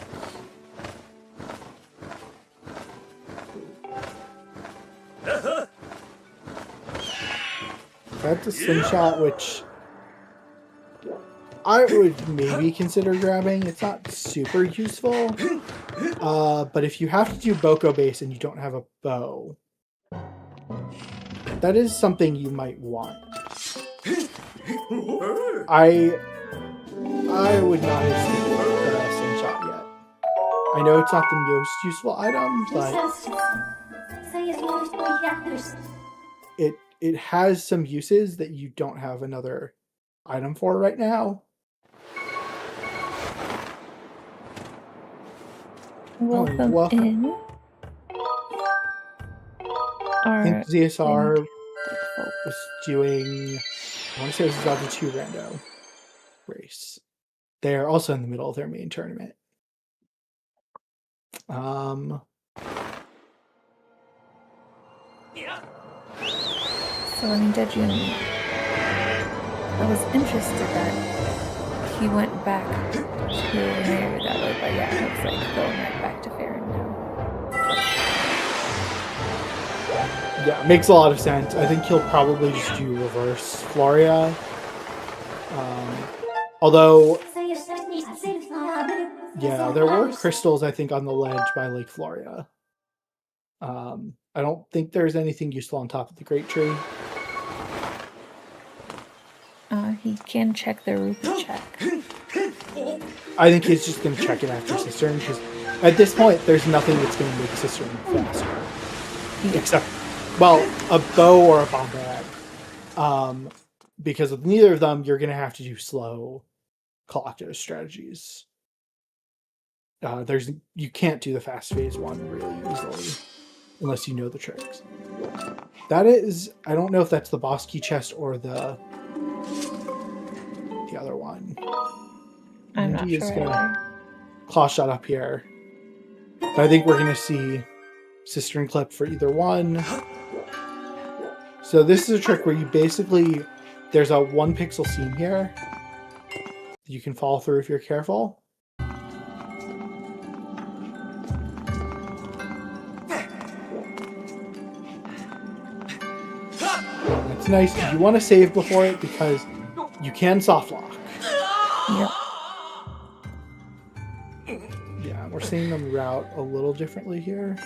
That's a slingshot, which I would maybe consider grabbing. It's not super useful. But if you have to do Boko base and you don't have a bow, that is something you might want. I would not have seen the slingshot yet. I know it's not the most useful item, but it has some uses that you don't have another item for right now. Welcome in. I think ZSR was doing, I want to say it was Zelda 2 rando race. They're also in the middle of their main tournament. So I mean, Deadsion, I was interested that he went back to Mary that way, but yeah, it looks like going right back to Farron now. Yeah, it makes a lot of sense. I think he'll probably just do reverse Floria. Although, yeah, there were crystals, I think, on the ledge by Lake Floria. I don't think there's anything useful on top of the Great Tree. He can check the rupee check. I think he's just going to check it after Cistern, because at this point, there's nothing that's going to make Cistern faster. Yeah. Except, well, a bow or a bomb bag. Because with neither of them, you're going to have to do slow collective strategies. You can't do the fast phase one really easily, unless you know the tricks. That is, I don't know if that's the boss key chest or the other one. I'm not sure. Is gonna claw shot up here. But I think we're gonna see Cistern clip for either one. So this is a trick where you basically, there's a 1 pixel seam here you can fall through if you're careful. That's nice. You want to save before it because you can soft lock. Yep. Yeah, we're seeing them route a little differently here.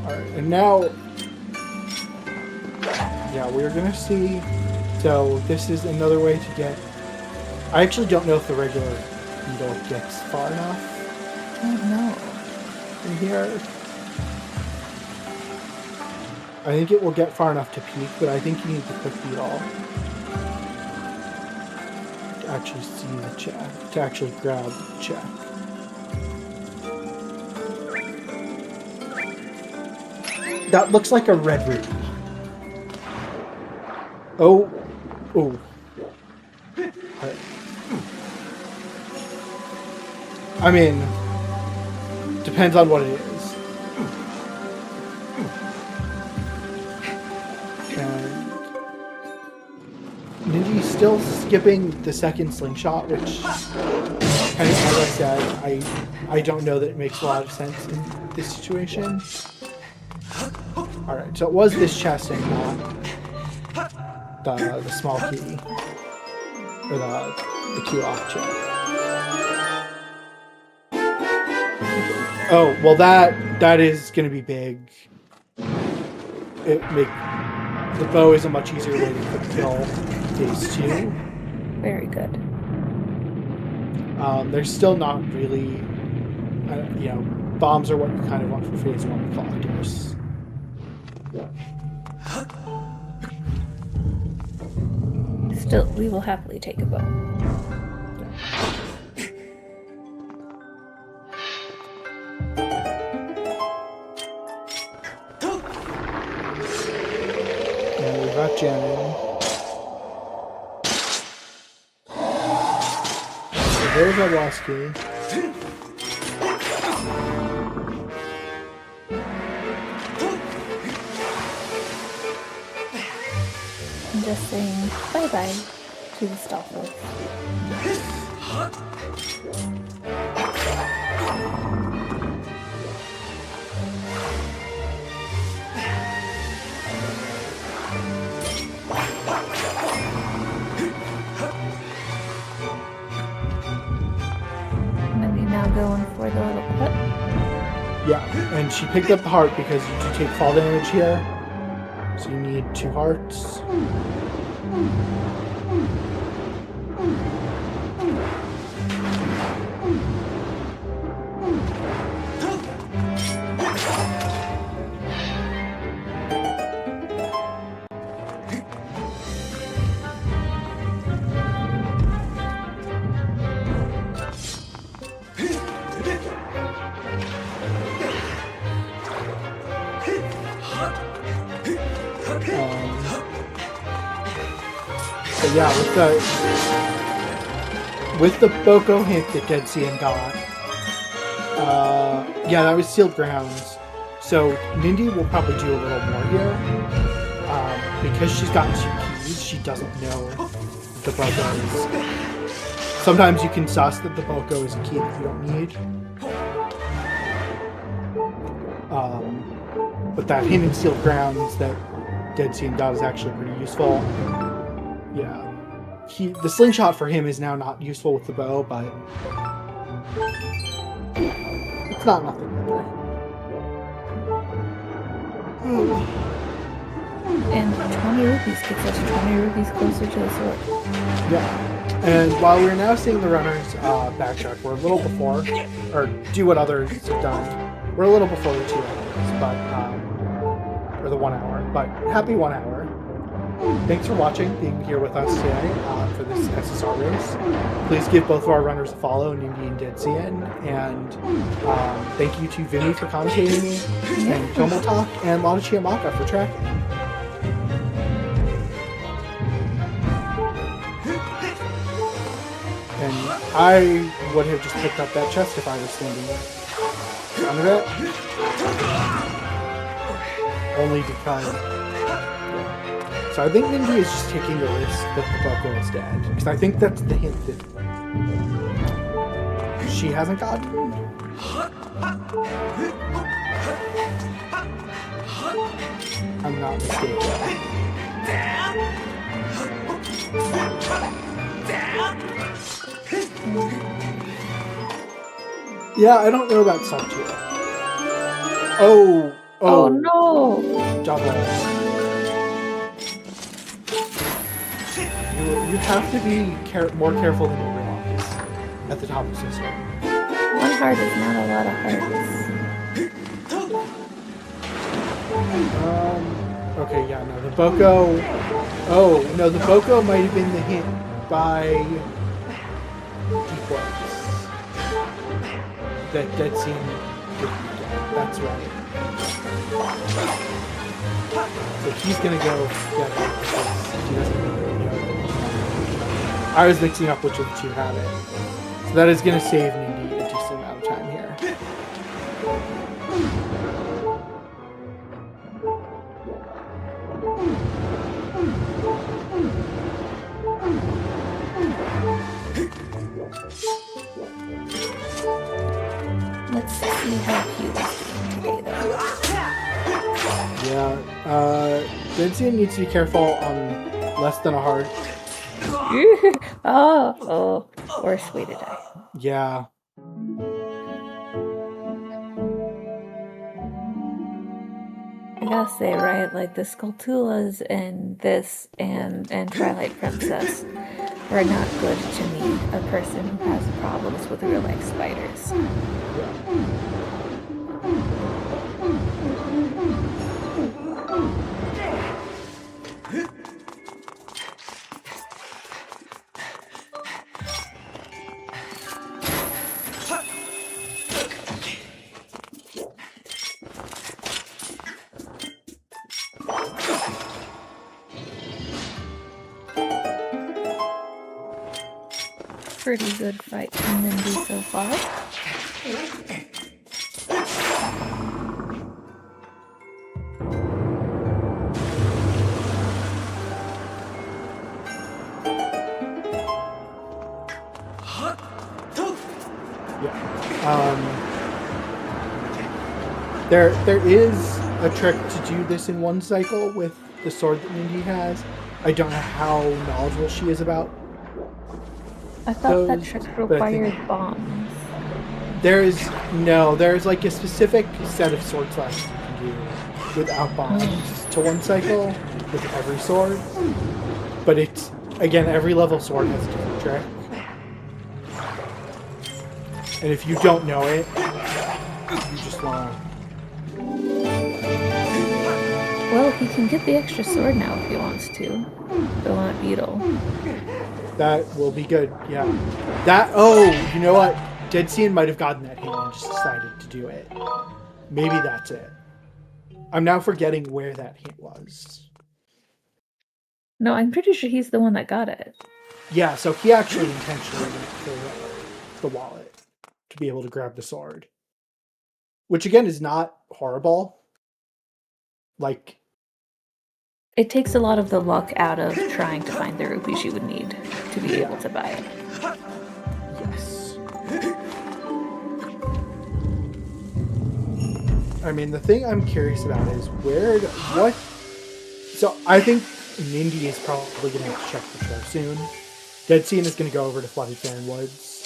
Alright, and now, yeah, we're gonna see, so this is another way to get, I actually don't know if the regular beetle gets far enough. I don't know. In here. I think it will get far enough to peak, but I think you need the quick beetle to actually see the check, to actually grab the check. That looks like a red rupee. Oh. Oh. Right. I mean, depends on what it is. And Nindy's still skipping the second slingshot, which, kind of, as I said, I don't know that it makes a lot of sense in this situation. Alright, so it was this chest and not the small key. Or the key off check. Oh, well that is going to be big. The bow is a much easier way to quick kill phase 2. Very good. There's still not really, bombs are what you kind of want for phase 1 collectors. Still, we will happily take a bow. And we've got jamming. So there's our boss key. I'm just saying bye-bye to the stall folks. Maybe now going for the little cut. Yeah, and she picked up the heart because you do take fall damage here. So you need 2 hearts. But yeah, with the Boko hint that Deadsion got, yeah, that was sealed grounds. So Nindy will probably do a little more here. Because she's gotten 2 keys, she doesn't know the Boko is. Sometimes you can suss that the Boko is a key that you don't need. But that hint in sealed grounds that Deadsion got is actually pretty useful. Yeah. The slingshot for him is now not useful with the bow, but it's not nothing really. And 20 rupees gets us 20 rupees closer to the sword. Yeah. And while we're now seeing the runners backtrack, we're a little before, or do what others have done. We're a little before the 2 hours, but or the 1 hour. But happy 1 hour. Thanks for watching, being here with us today for this SSR race. Please give both of our runners a follow, Nindy and Deadsion. And thank you to Vinny for commentating, and Tomotalk, and Lana Chiamaka for tracking. And I would have just picked up that chest if I was standing in front of it. Only because... So I think Nindy is just taking the risk that the Boko is dead. Because I think that's the hint that she hasn't gotten. I'm not mistaken. Yeah, I don't know about Subtier. Oh no! Double. You have to be more careful than you realize at the top of the system. 1 heart is not a lot of hearts. Okay, yeah, no, the Boko... Oh, no, the Boko might have been the hint by... Deepways. That Deadsion didn't get. That's right. So he's gonna go get it because he doesn't know. I was mixing up which of the 2 had it. So that is gonna save Nindy a decent amount of time here. Let's see how cute this is today, though. Yeah, Deadsion needs to be careful on less than a heart. Oh, worst way to die. Yeah. I gotta say, right, like the Skulltulas and this and Twilight Princess were not good to me, a person who has problems with real life spiders. Pretty good fight from Nindy so far. There is a trick to do this in 1 cycle with the sword that Nindy has. I don't know how knowledgeable she is about. I thought that trick required bombs. There's like a specific set of sword slashes you can do without bombs to one cycle with every sword. But it's, again, every level sword has a different trick. And if you don't know it, you just want to... Well, he can get the extra sword now if he wants to. Go on a beetle. That will be good, yeah. Oh, you know what? Deadsion might have gotten that hint and just decided to do it. Maybe that's it. I'm now forgetting where that hint was. No, I'm pretty sure he's the one that got it. Yeah, so he actually intentionally went for the wallet to be able to grab the sword. Which, again, is not horrible. Like... It takes a lot of the luck out of trying to find the rupees you would need to be able to buy it. Yes. I mean, the thing I'm curious about is what... So, I think Nindy is probably going to have to check the show soon. Deadsion is going to go over to Flooded Fair Woods.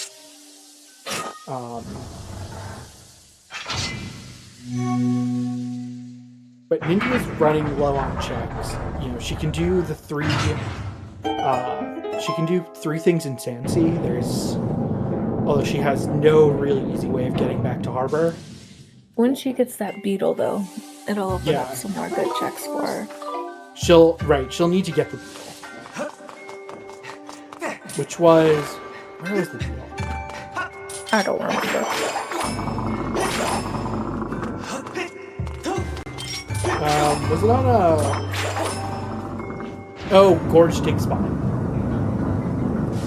But Nindy is running low on checks. You know, she can do the three... she can do 3 things in Sandsea. Although she has no really easy way of getting back to Harbor. When she gets that beetle, though, it'll open up some more good checks for her. She'll need to get the beetle. Which was... Where was the beetle? I don't remember. Was it on a... Oh, Gorge Dig Spot.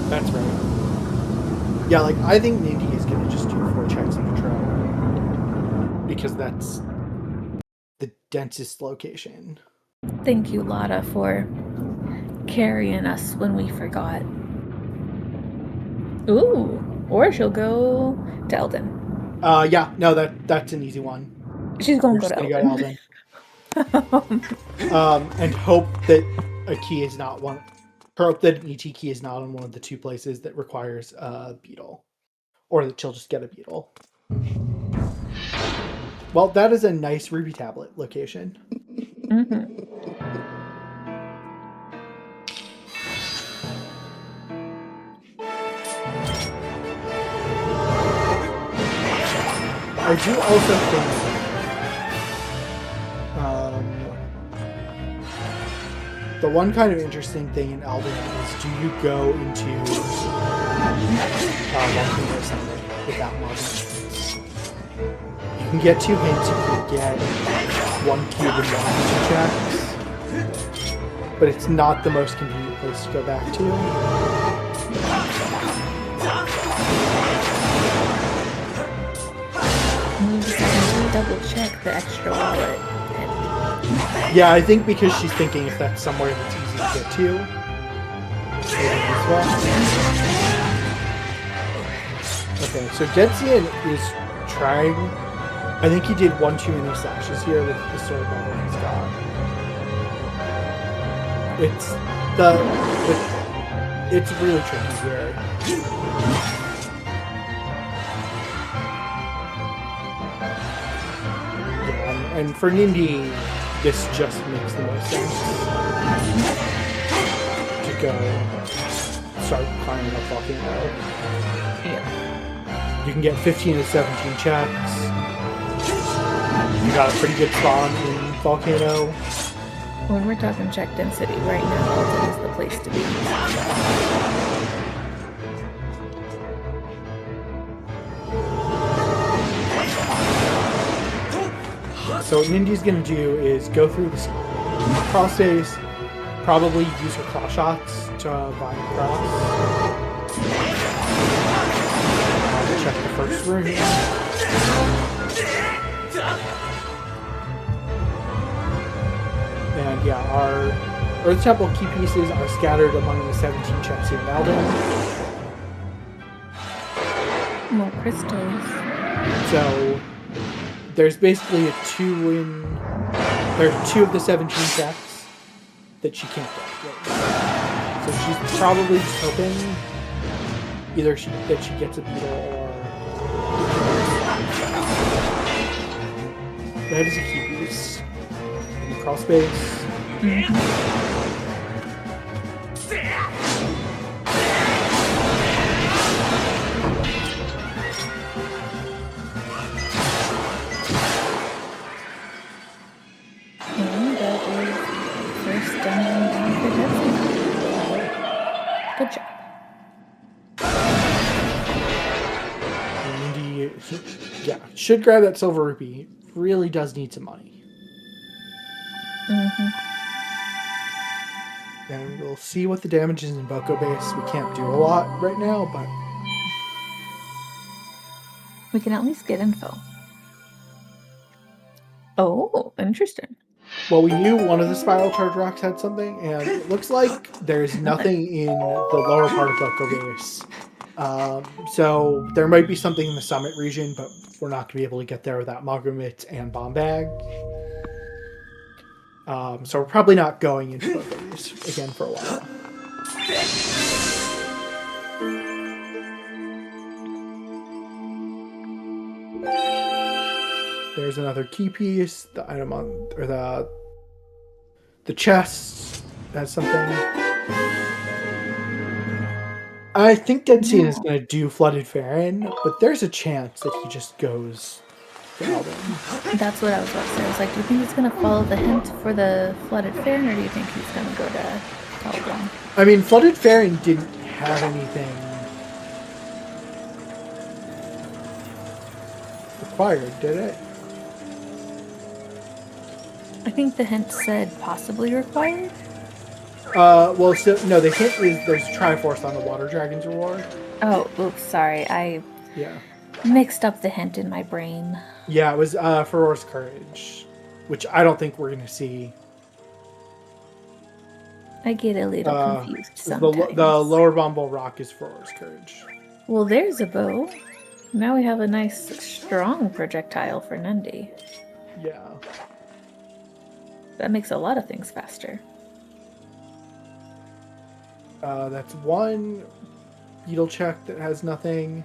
That's right. Yeah, like, I think Nindy is going to just do 4 checks in Control. Because that's the densest location. Thank you, Lotta, for carrying us when we forgot. Ooh, or she'll go to Eldin. Yeah, no, that's an easy one. She's going to go to Eldin. And hope that a key is not one. Hope that an ET key is not on one of the 2 places that requires a beetle, or that she'll just get a beetle. Well, that is a nice Ruby Tablet location. Mm-hmm. I do also think the one kind of interesting thing in Elden is, do you go into Volcano Summit without logging? You can get 2 hints, you can get 1 cube and 1 checks, but it's not the most convenient place to go back to. Double check the extra wallet. Yeah, I think because she's thinking if that's somewhere that's easy to get to. Maybe this one. Okay, so Deadsion is trying. I think he did 1 too many slashes here with the sword level he's got. It's really tricky here. And for Nindy, this just makes the most sense to go start climbing up Volcano. Yeah. You can get 15 to 17 checks. You got a pretty good spawn in Volcano. When we're talking check density, right now, Eldin is the place to be. So what Nindy's going to do is go through this crawl space, probably use her claw shots to vine across. Check the first room. And yeah, our Earth Temple key pieces are scattered among the 17 checks in Eldin. More crystals. So there's basically a 2 in... There are 2 of the 17 checks that she can't get. Right? So she's probably just hoping either that she gets a beetle or... That is a key piece. crawl space. And that is first dungeon down for Deadsion. Good job. Nindy, yeah, should grab that silver rupee. Really does need some money. And we'll see what the damage is in Boko base. We can't do a lot right now, but we can at least get info. Oh, interesting. well, we knew one of the spiral charge rocks had something, and it looks like there's nothing in the lower part of Boko base. So there might be something in the summit region, but we're not going to be able to get there without Mogomit and Bomb Bag. So we're probably not going into Boko base again for a while. There's another key piece. The item on, or the chest has something. I think Deadsion is going to do Flooded Farron, but there's a chance that he just goes to Eldin. That's what I was about to say. I was like, do you think he's going to follow the hint for the Flooded Farron, or do you think he's going to go to Eldin? I mean, Flooded Farron didn't have anything required, did it? I think the hint said possibly required. Well, so, no, the hint is there's Triforce on the Water Dragon's reward. Oh, oops, sorry. I mixed up the hint in my brain. Yeah, it was Ferore's Courage, which I don't think we're going to see. I get a little confused sometimes. The lower Bumble Rock is Ferore's Courage. Well, there's a bow. Now we have a nice, strong projectile for Nindy. Yeah. That makes a lot of things faster. That's one beetle check that has nothing.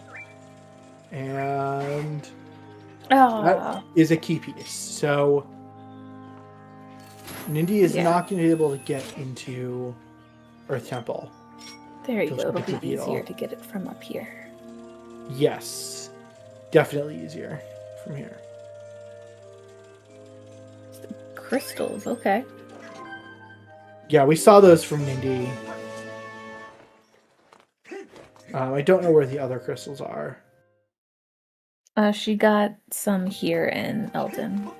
And that is a key piece. So Nindy is not going to be able to get into Earth Temple. There you go. It'll be easier to get it from up here. Yes. Definitely easier from here. Crystals, okay. Yeah, we saw those from Nindy. I don't know where the other crystals are. She got some here in Eldin.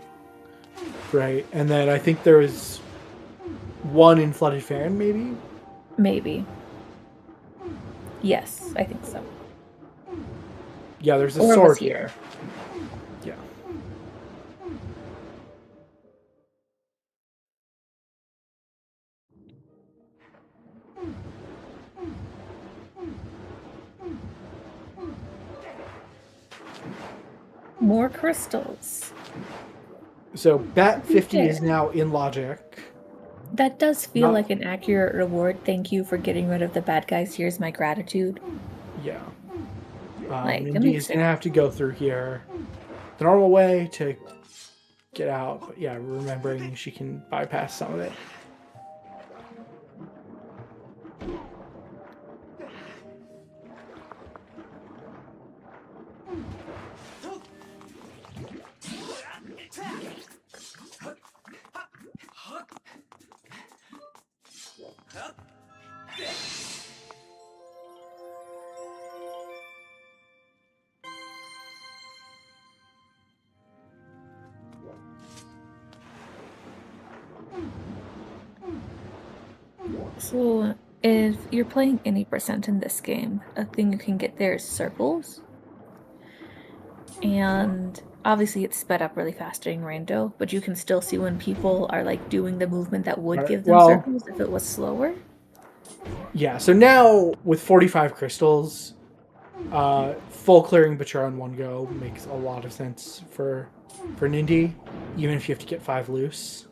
Right, and then I think there was one in Flooded Farron, maybe? Maybe. Yes, I think so. Yeah, there's a sword here. Yeah. More crystals. So Bat 50 is now in logic. That does feel like an accurate reward. Thank you for getting rid of the bad guys. Here's my gratitude. Yeah. Nindy is going to have to go through here the normal way to get out. But yeah, remembering she can bypass some of it. So, if you're playing any percent in this game, a thing you can get there is circles. And obviously it's sped up really fast during Rando, but you can still see when people are like doing the movement that would give them circles if it was slower. Yeah, so now with 45 crystals, full clearing Bachar in one go makes a lot of sense for Nindy, even if you have to get 5 loose.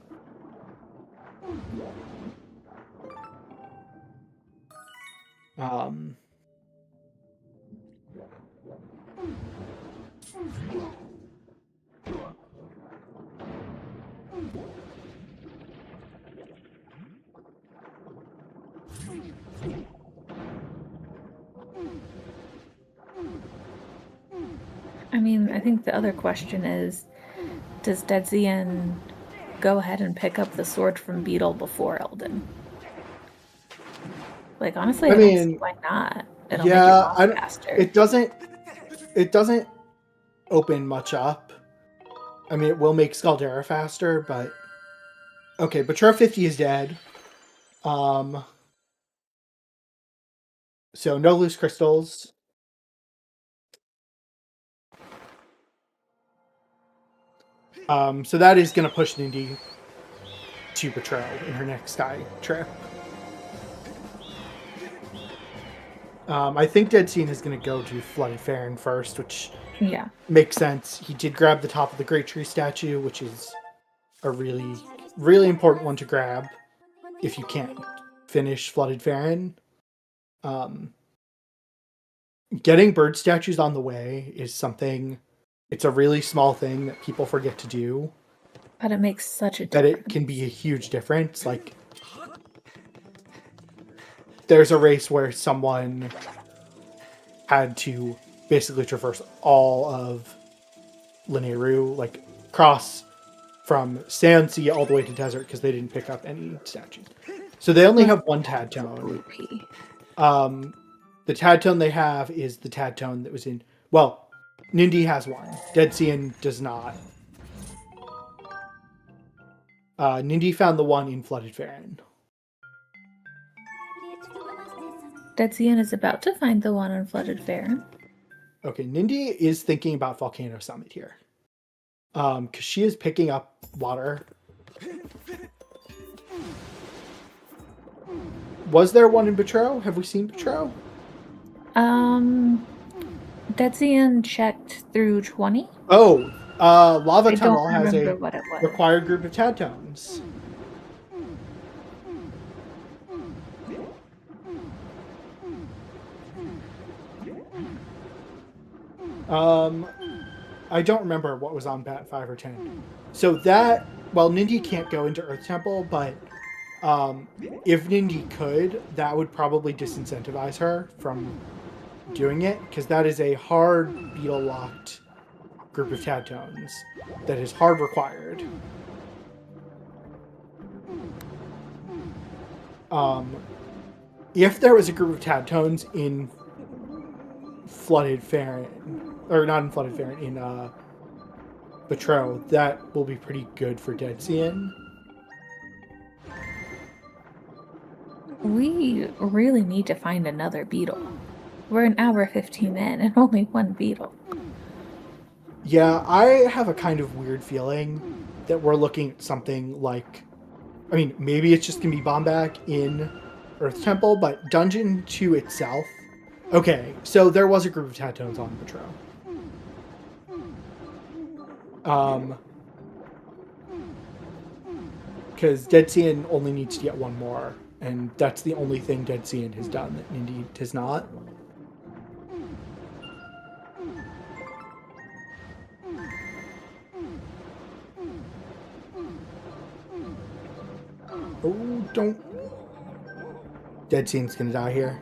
I mean, I think the other question is, does Deadsion go ahead and pick up the sword from Beetle before Eldon? Like, honestly, I don't see why not. It'll make your boss faster. It doesn't open much up. I mean, it will make Scaldera faster, but okay. Betrayal 50 is dead. So no loose crystals. So that is going to push Nindy to Betrayal in her next Sky trip. I think Deadsion is going to go to Flooded Farron first, which makes sense. He did grab the top of the Great Tree statue, which is a really, really important one to grab if you can't finish Flooded Farron. Getting bird statues on the way is something... It's a really small thing that people forget to do. But it makes such a difference. That it can be a huge difference. Like, there's a race where someone had to basically traverse all of Lanayru, like cross from Sand Sea all the way to Desert because they didn't pick up any statues. So they only have one Tad Tone. The Tad Tone they have is the Tad Tone that was in... Well, Nindy has one. Deadsion does not. Nindy found the one in Flooded Farron. Deadsion is about to find the one in Flooded Farron. Okay, Nindy is thinking about Volcano Summit here. Because she is picking up water. Was there one in Betrayal? Have we seen Betrayal? Deadsion checked through 20. Oh, Lava Tunnel has a what it was. required group of Tad Tones. I don't remember what was on Bat 5 or 10. So that, well, Nindy can't go into Earth Temple, but if Nindy could, that would probably disincentivize her from doing it, because that is a hard beetle-locked group of Tad Tones that is hard required. If there was a group of Tad Tones in Flooded Farron, or not in Flooded Farron, in Betrayal, that will be pretty good for Deadsion. We really need to find another beetle. We're an hour 15 in and only one beetle. Yeah, I have a kind of weird feeling that we're looking at something like... I mean, maybe it's just going to be Bombach in Earth Temple, but Dungeon 2 itself... Okay, so there was a group of Tad Tones on Betrayal. Because Deadsion only needs to get one more, and that's the only thing Deadsion has done that Nindy has not. Oh, don't... Deadsion's gonna die here.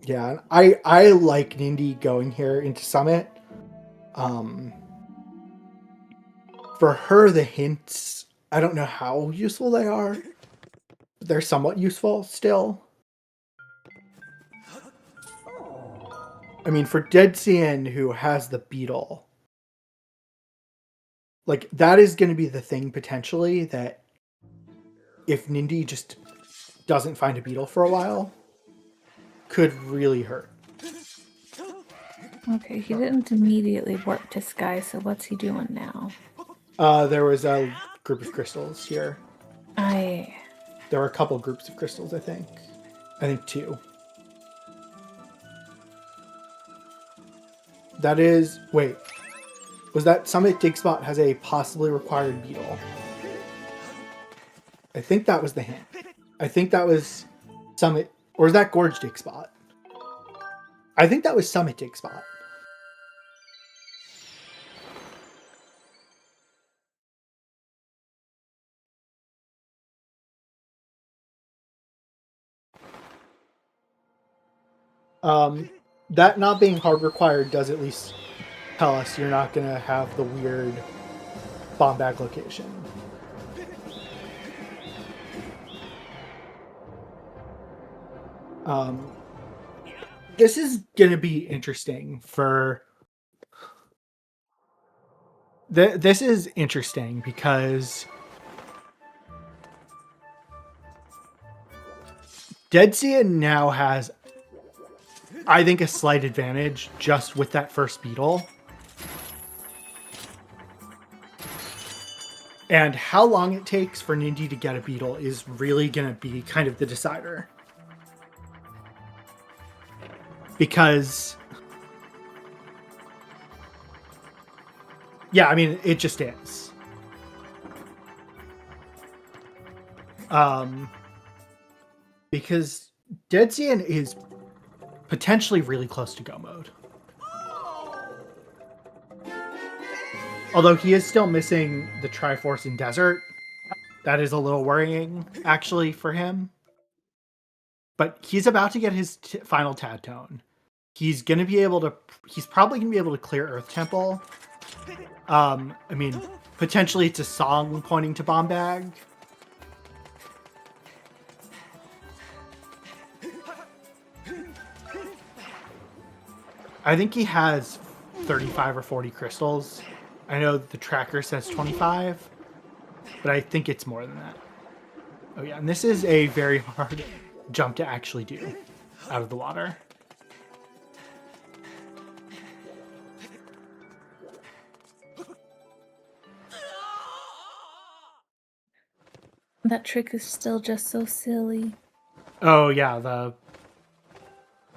Yeah, I like Nindy going here into Summit. For her, the hints, I don't know how useful they are. But they're somewhat useful still. I mean, for Deadsion, who has the beetle, like, that is going to be the thing, potentially, that if Nindy just doesn't find a beetle for a while, could really hurt. Okay, he didn't immediately warp to Sky, so what's he doing now? There was a group of crystals here. There were a couple groups of crystals, I think. I think 2. That is... Wait. Was that Summit Dig Spot has a possibly required beetle? I think that was the hint. I think that was Summit... Or is that Gorge Dig Spot? I think that was Summit Dig Spot. That not being hard required does at least tell us you're not going to have the weird bomb bag location. This is going to be interesting for... This is interesting because Deadsion now has, I think, a slight advantage just with that first beetle. And how long it takes for Nindy to get a beetle is really going to be kind of the decider. Because... yeah, I mean, it just is. Because Deadsion is potentially really close to go mode. Although he is still missing the Triforce in Desert. That is a little worrying, actually, for him. But he's about to get his final Tad Tone. He's going to be able to... he's probably going to be able to clear Earth Temple. I mean, potentially it's a song pointing to Bomb Bag. I think he has 35 or 40 crystals. I know the tracker says 25, but I think it's more than that. Oh yeah, and this is a very hard jump to actually do out of the water. That trick is still just so silly. Oh yeah,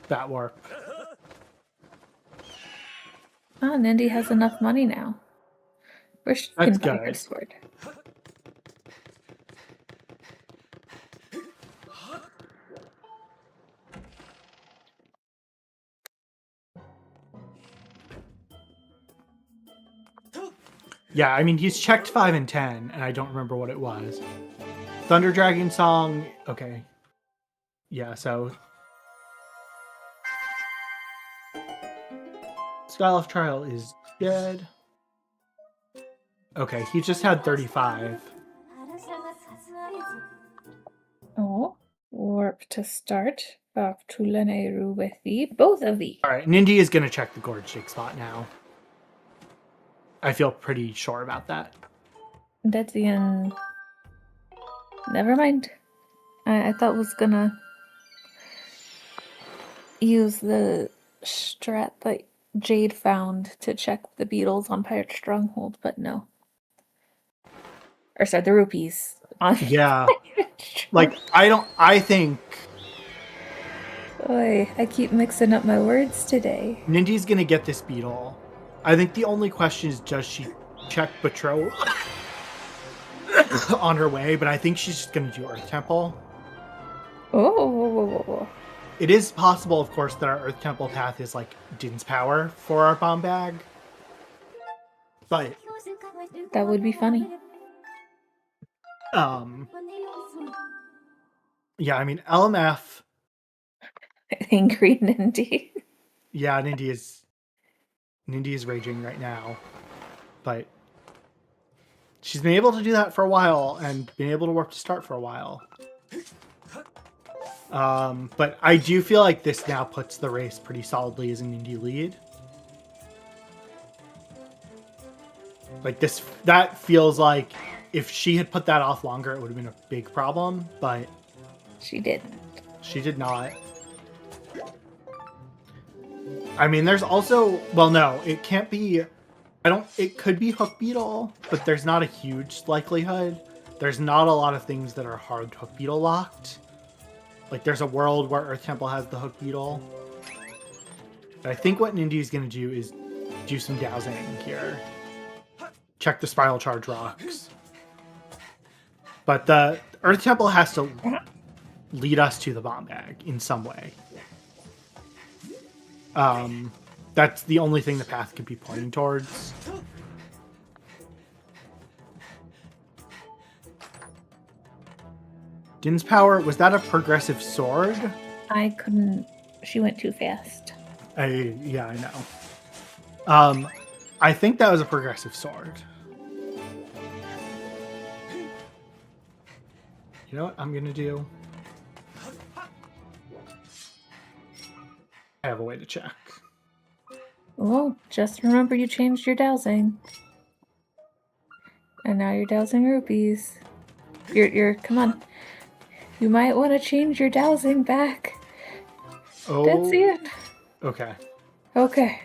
that warp. Oh, Nindy has enough money now. Where she can buy her sword. Yeah, I mean, he's checked 5 and 10, and I don't remember what it was. Thunder Dragon Song, okay. Yeah, so... Skylift Trial is dead. Okay, he just had 35. Oh, warp to start. Back to Lanayru with thee. Both of thee. Alright, Nindy is going to check the Gorge Dig spot now. I feel pretty sure about that. Deadsion. Never mind. I thought was gonna use the strat that Jade found to check the beetles on Pirate Stronghold, but no. Or sorry, the rupees on yeah. Like, I think... Boy, I keep mixing up my words today. Nindy's gonna get this beetle. I think the only question is, does she check Betroth on her way? But I think she's just gonna do Earth Temple. Oh. It is possible, of course, that our Earth Temple path is like Din's Power for our bomb bag. But that would be funny. Yeah, I mean, LMF. Angry Nindy. Yeah, Nindy is raging right now. But she's been able to do that for a while and been able to work to start for a while. But I do feel like this now puts the race pretty solidly as an Nindy lead. Like that feels like if she had put that off longer, it would have been a big problem, but she didn't. She did not. I mean, there's also, well, no, it can't be, it could be Hook Beetle, but there's not a huge likelihood. There's not a lot of things that are hard Hook Beetle locked. Like, there's a world where Earth Temple has the Hook Beetle. But I think what Nindy's going to do is do some dowsing here. Check the Spiral Charge rocks. But the Earth Temple has to lead us to the bomb bag in some way. That's the only thing the path could be pointing towards. Din's Power, was that a progressive sword? I couldn't She went too fast. Yeah, I know. I think that was a progressive sword. You know what I'm gonna do? I have a way to check. Well, just remember you changed your dowsing. And now you're dowsing rupees. You're come on. You might want to change your dowsing back. Oh. Deadsion. Okay. Okay.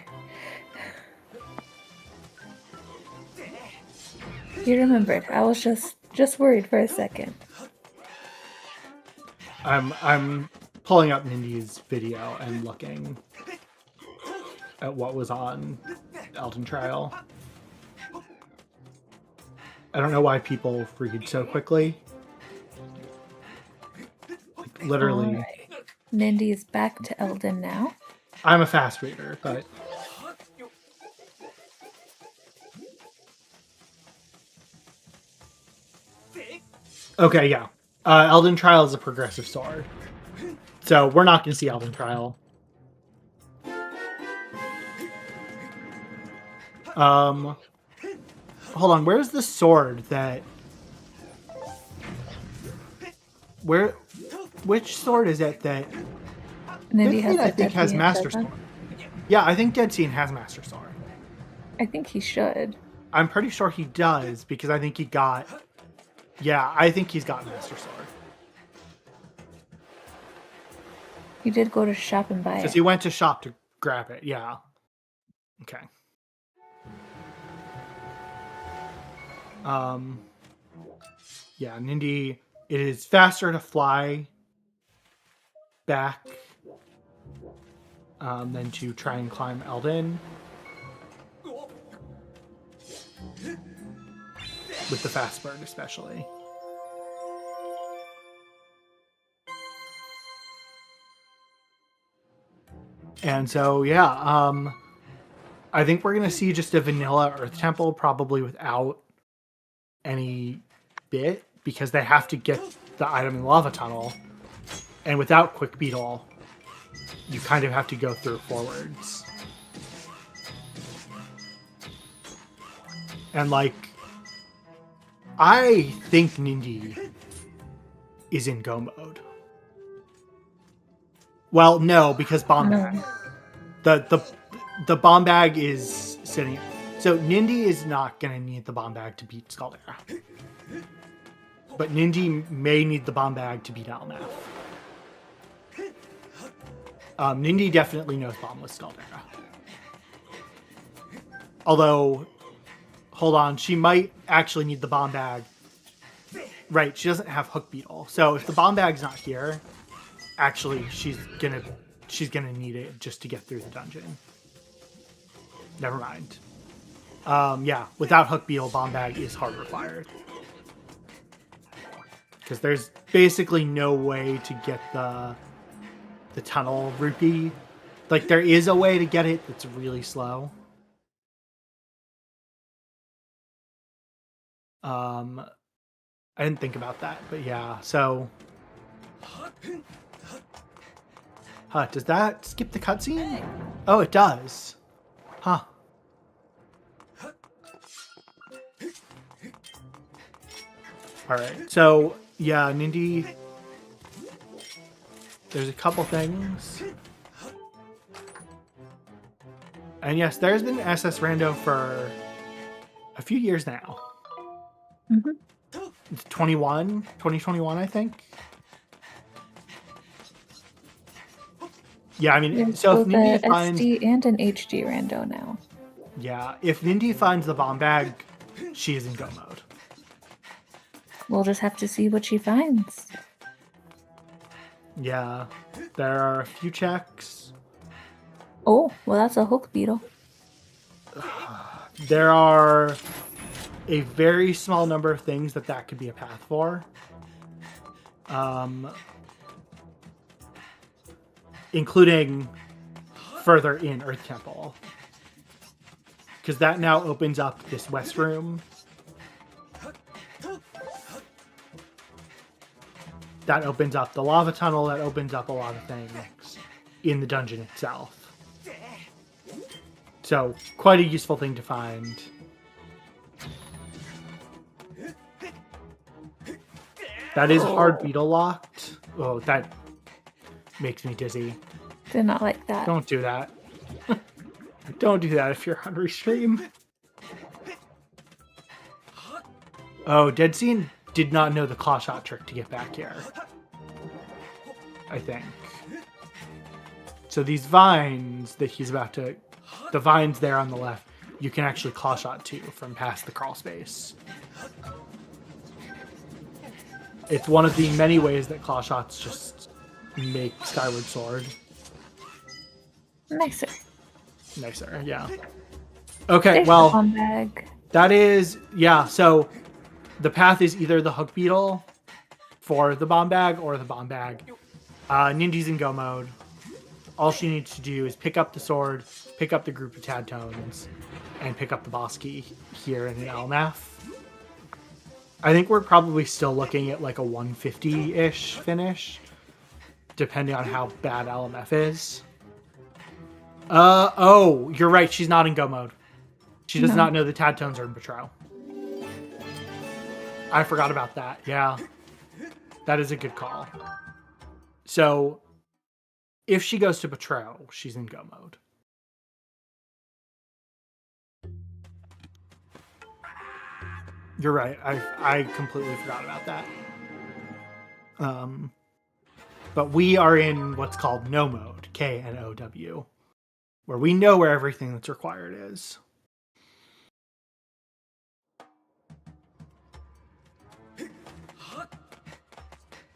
You remembered. I was just worried for a second. I'm pulling up Nindy's video and looking at what was on Elden Trial. I don't know why people read so quickly. Like, literally. Right. Nindy is back to Elden now. I'm a fast reader, but... Okay, yeah. Elden Trial is a progressive sword. So we're not going to see Elden Trial. Hold on, where's the sword that... Which sword is it that... Nindy has I think has Master Sword. Yeah, I think Deadsion has Master Sword. I think he should. I'm pretty sure he does, because I think he got... Yeah, I think he's got Master Sword. He did go to shop and buy it. Because he went to shop to grab it, yeah. Okay. Yeah, Nindy, it is faster to fly back than to try and climb Elden. With the fast bird, especially. And so, yeah, I think we're going to see just a vanilla Earth Temple, probably without any bit, because they have to get the item in the lava tunnel. And without Quick Beetle, you kind of have to go through forwards. And, like, I think Nindy is in go mode. Well, no, because bomb bag. The bomb bag is sitting. So Nindy is not going to need the bomb bag to beat Scaldera. But Nindy may need the bomb bag to beat LMF. Nindy definitely knows bombless Scaldera. Although, hold on, she might actually need the bomb bag. Right, she doesn't have Hook Beetle. So if the bomb bag's not here, actually she's gonna need it just to get through the dungeon. Never mind. Yeah, without Hook Beetle, bomb bag is hard required. Because there's basically no way to get the tunnel rupee. Like, there is a way to get it that's really slow. I didn't think about that, but yeah, so... Huh, does that skip the cutscene? Oh, it does. Huh. Alright, so, yeah, Nindy... There's a couple things. And yes, there's been SS Rando for a few years now. Mm-hmm. It's 2021, I think. Yeah, I mean, There's so if both Nindy a finds... SD and an HD rando now. Yeah, if Nindy finds the bomb bag, she is in go mode. We'll just have to see what she finds. Yeah, there are a few checks. Oh, well, that's a Hook Beetle. There are a very small number of things that could be a path for. Including further in Earth Temple. Because that now opens up this west room. That opens up the lava tunnel. That opens up a lot of things. in the dungeon itself. So, quite a useful thing to find. That is hard beetle locked. Oh, that makes me dizzy. Did not like that. Don't do that. Don't do that if you're on restream. Oh, Deadsion did not know the claw shot trick to get back here. I think. So these vines that he's about to... The vines there on the left, you can actually claw shot to from past the crawl space. It's one of the many ways that claw shots just make Skyward Sword nicer. Nicer, yeah. Okay, There's well, the bomb bag. that is, yeah, so the path is either the hook beetle for the bomb bag or the bomb bag. Nindy's in go mode. All she needs to do is pick up the sword, pick up the group of tad tones, and pick up the boss key here in an LMF. I think we're probably still looking at like a 150-ish finish, depending on how bad LMF is. Oh, you're right. She's not in go mode. She does not know the tad tones are in Betrow. I forgot about that. Yeah. That is a good call. So, if she goes to Betrow, she's in go mode. You're right. I completely forgot about that. But we are in what's called no mode, KNOW, where we know where everything that's required is.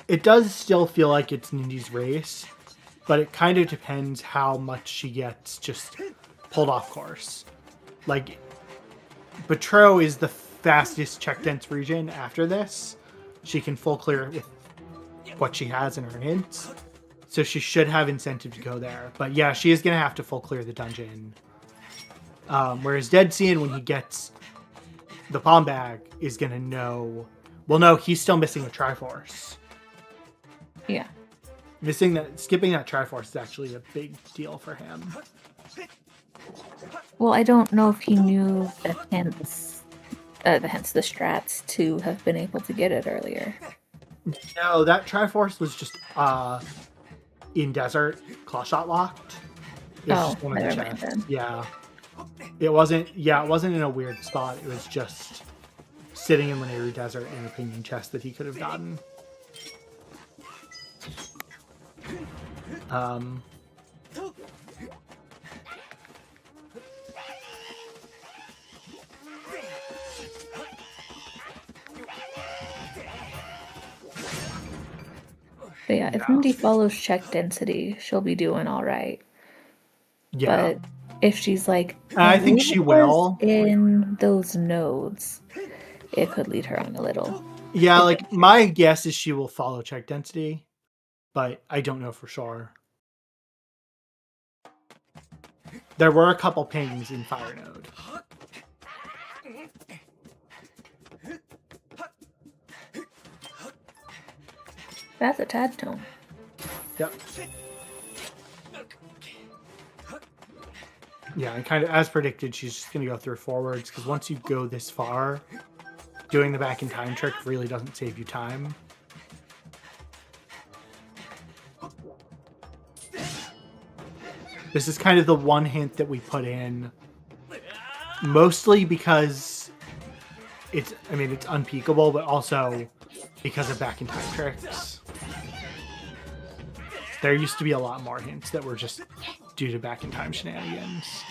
It does still feel like it's Nindy's race, but it kind of depends how much she gets just pulled off course. Like, Betrow is the fastest check dense region after this. She can full clear it with what she has in her hints. So she should have incentive to go there. But yeah, she is going to have to full clear the dungeon. Whereas Deadsion, when he gets the bomb bag, is going to know... Well, no, he's still missing a Triforce. Yeah. Skipping that Triforce is actually a big deal for him. Well, I don't know if he knew the strats to have been able to get it earlier. No, that Triforce was just in desert clawshot locked. It was just one of the chests. Yeah. It wasn't in a weird spot. It was just sitting in Lanayru Desert in a pinging chest that he could have gotten. But yeah, if Nindy follows check density, she'll be doing all right. Yeah. But if she's like, I think she will in those nodes, it could lead her on a little. Yeah, like my guess is she will follow check density, but I don't know for sure. There were a couple pings in Fire Node. That's a tad tone. Yep. Yeah, and kind of as predicted, she's just going to go through forwards, because once you go this far, doing the back in time trick really doesn't save you time. This is kind of the one hint that we put in, mostly because it's unpeakable, but also because of back in time tricks. There used to be a lot more hints that were just due to back in time shenanigans.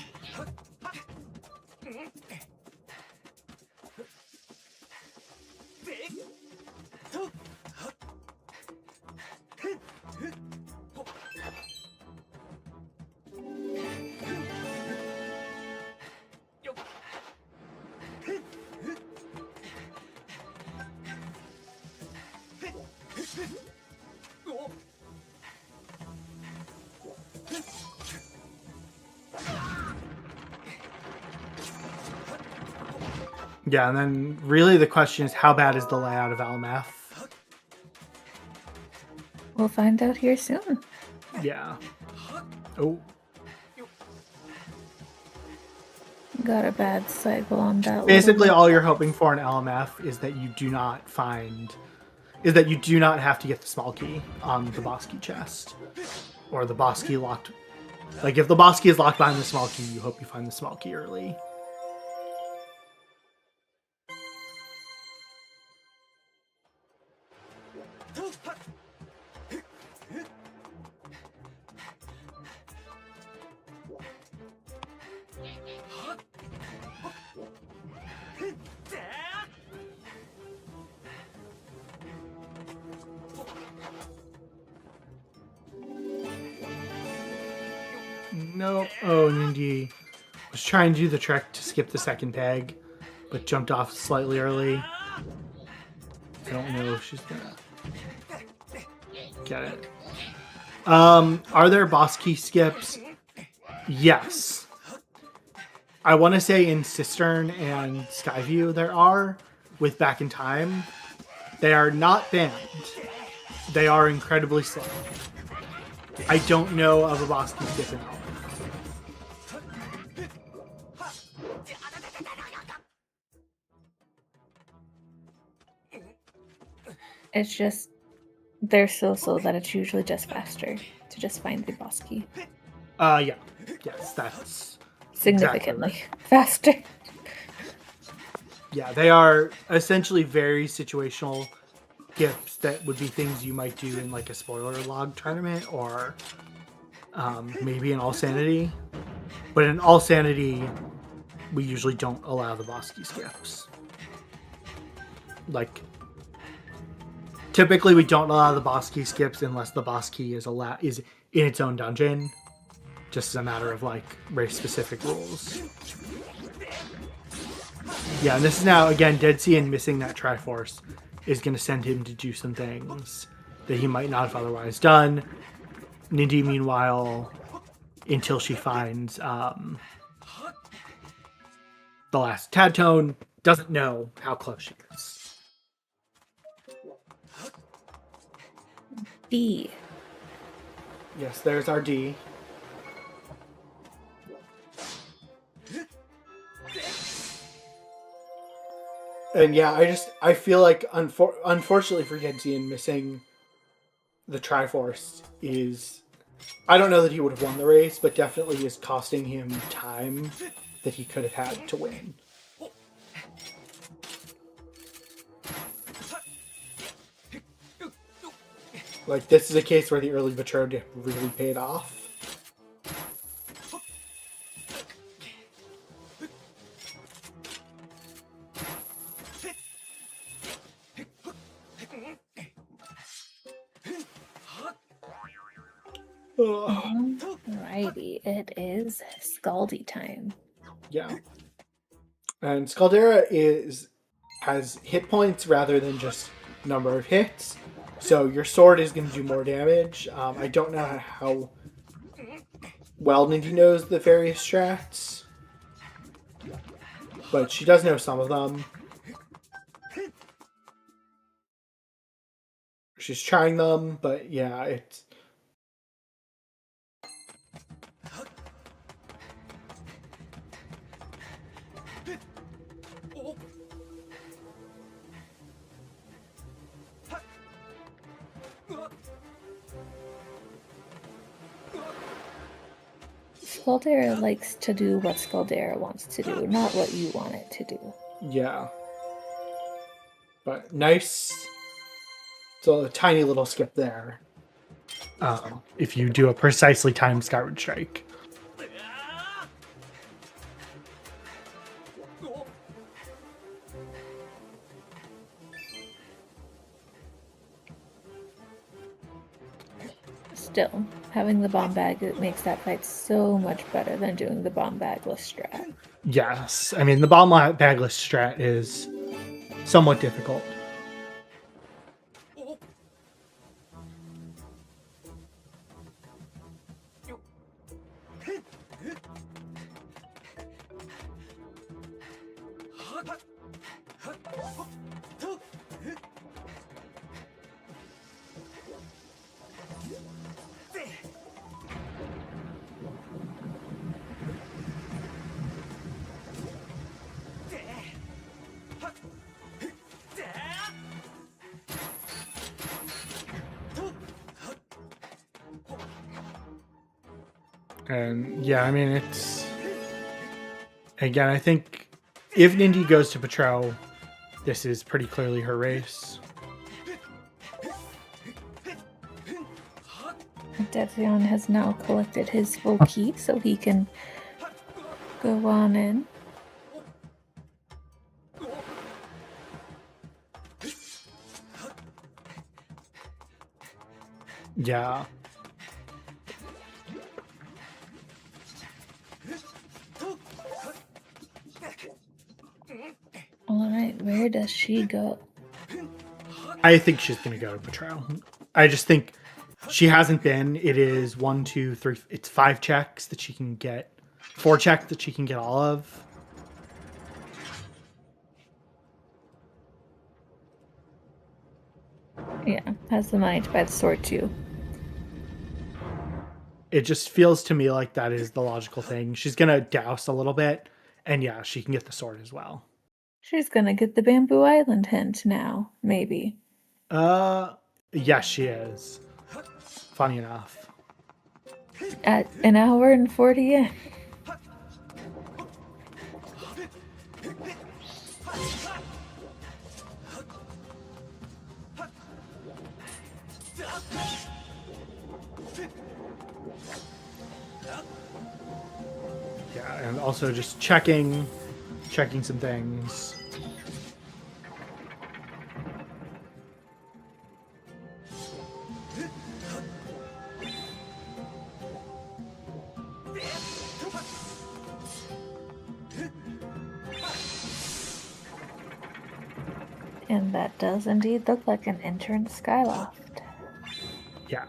Yeah, and then really the question is, how bad is the layout of LMF? We'll find out here soon. Yeah. Oh, Got a bad cycle on that. basically all you're hoping for in LMF is that you do not have to get the small key on the boss key chest. Or the boss key locked. Like, if the boss key is locked behind the small key, you hope you find the small key early. Nope. Oh, Nindy was trying to do the trick to skip the second peg, but jumped off slightly early. I don't know if she's gonna get it. Are there boss key skips? Yes. I want to say in Cistern and Skyview there are, with Back in Time. They are not banned. They are incredibly slow. I don't know of a boss key skip in all. It's just they're so slow that it's usually just faster to just find the boss key. Yeah. Yes, that's Significantly exactly right. faster. Yeah, they are essentially very situational gifts that would be things you might do in like a spoiler log tournament or maybe in All Sanity. But in All Sanity, we usually don't allow the boss key skips. Like, typically we don't allow the boss key skips unless the boss key is in its own dungeon. Just as a matter of like race-specific rules. Yeah, and this is now again Deadsion missing that Triforce is going to send him to do some things that he might not have otherwise done. Nindy, meanwhile, until she finds the last Tad Tone, doesn't know how close she is. D. Yes, there's our D. And yeah, I feel like unfortunately for Deadsion, missing the Triforce is, I don't know that he would have won the race, but definitely is costing him time that he could have had to win. Like, this is a case where the early betrothed really paid off. Alrighty, it is Scaldy time. Yeah. And Scaldera has hit points rather than just number of hits. So your sword is going to do more damage. I don't know how well Nindy knows the various strats, but she does know some of them. She's trying them, but yeah, it's... Scaldera likes to do what Scaldera wants to do, not what you want it to do. Yeah. But nice. So a tiny little skip there. If you do a precisely timed Skyward Strike. Still, having the bomb bag, it makes that fight so much better than doing the bomb bagless strat. Yes. I mean, the bomb bagless strat is somewhat difficult. And yeah, I mean, it's... Again, I think if Nindy goes to Patro, this is pretty clearly her race. Deadsion has now collected his full key, so he can go on in. Yeah. Alright, where does she go? I think she's going to go to Patro. I just think she hasn't been. It is 1, 2, 3. It's 5 checks that she can get. 4 checks that she can get all of. Yeah, has the money to buy the sword too. It just feels to me like that is the logical thing. She's going to douse a little bit. And yeah, she can get the sword as well. She's gonna get the Bamboo Island hint now, maybe. Yes, she is. Funny enough. At an hour and 40 in. Yeah, and also just checking some things. And that does indeed look like an entrance skyloft. Yeah.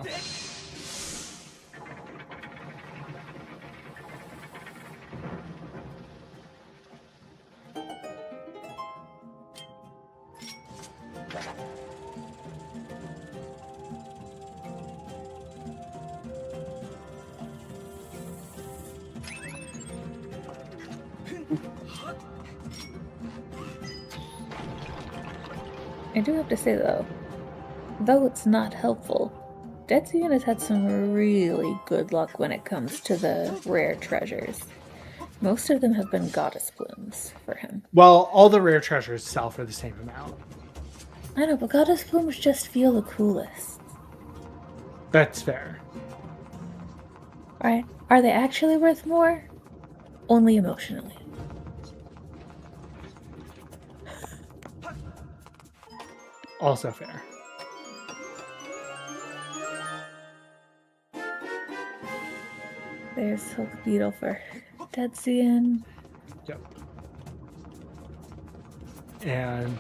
I do have to say though it's not helpful, Deadsion has had some really good luck when it comes to the rare treasures. Most of them have been goddess plumes for him. Well, all the rare treasures sell for the same amount. I know, but goddess plumes just feel the coolest. That's fair. Right? Are they actually worth more? Only emotionally. Also fair. There's Hook Beetle for Deadsion. Yep. And...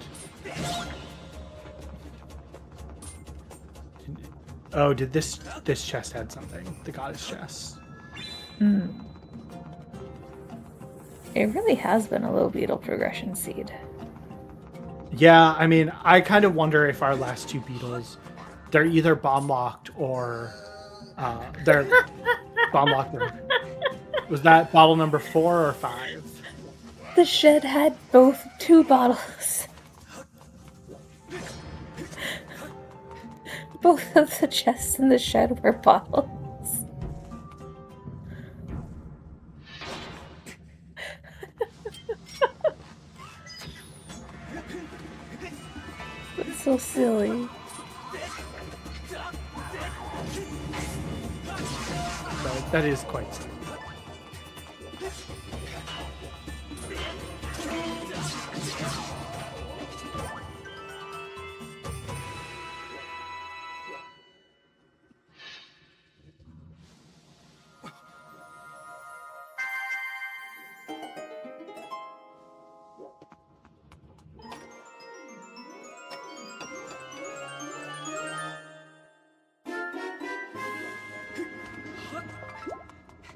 Oh, did this chest had something? The goddess chest. It really has been a low beetle progression seed. Yeah, I mean, I kind of wonder if our last 2 beetles, they're either bomb locked or they're bomb locked. Was that bottle number 4 or 5? The shed had both 2 bottles. Both of the chests in the shed were bottles. That's so silly. So that is quite silly.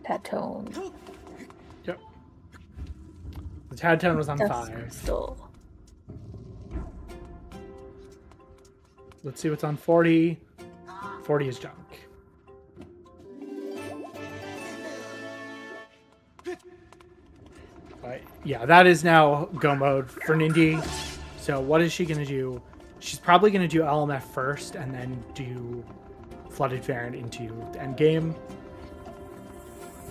Tatone. Yep. The Tad Tone was on Dust 5. crystal. Let's see what's on 40. 40 is junk. But yeah, that is now go mode for Nindy. So what is she going to do? She's probably going to do LMF first and then do Flooded Farron into the end game.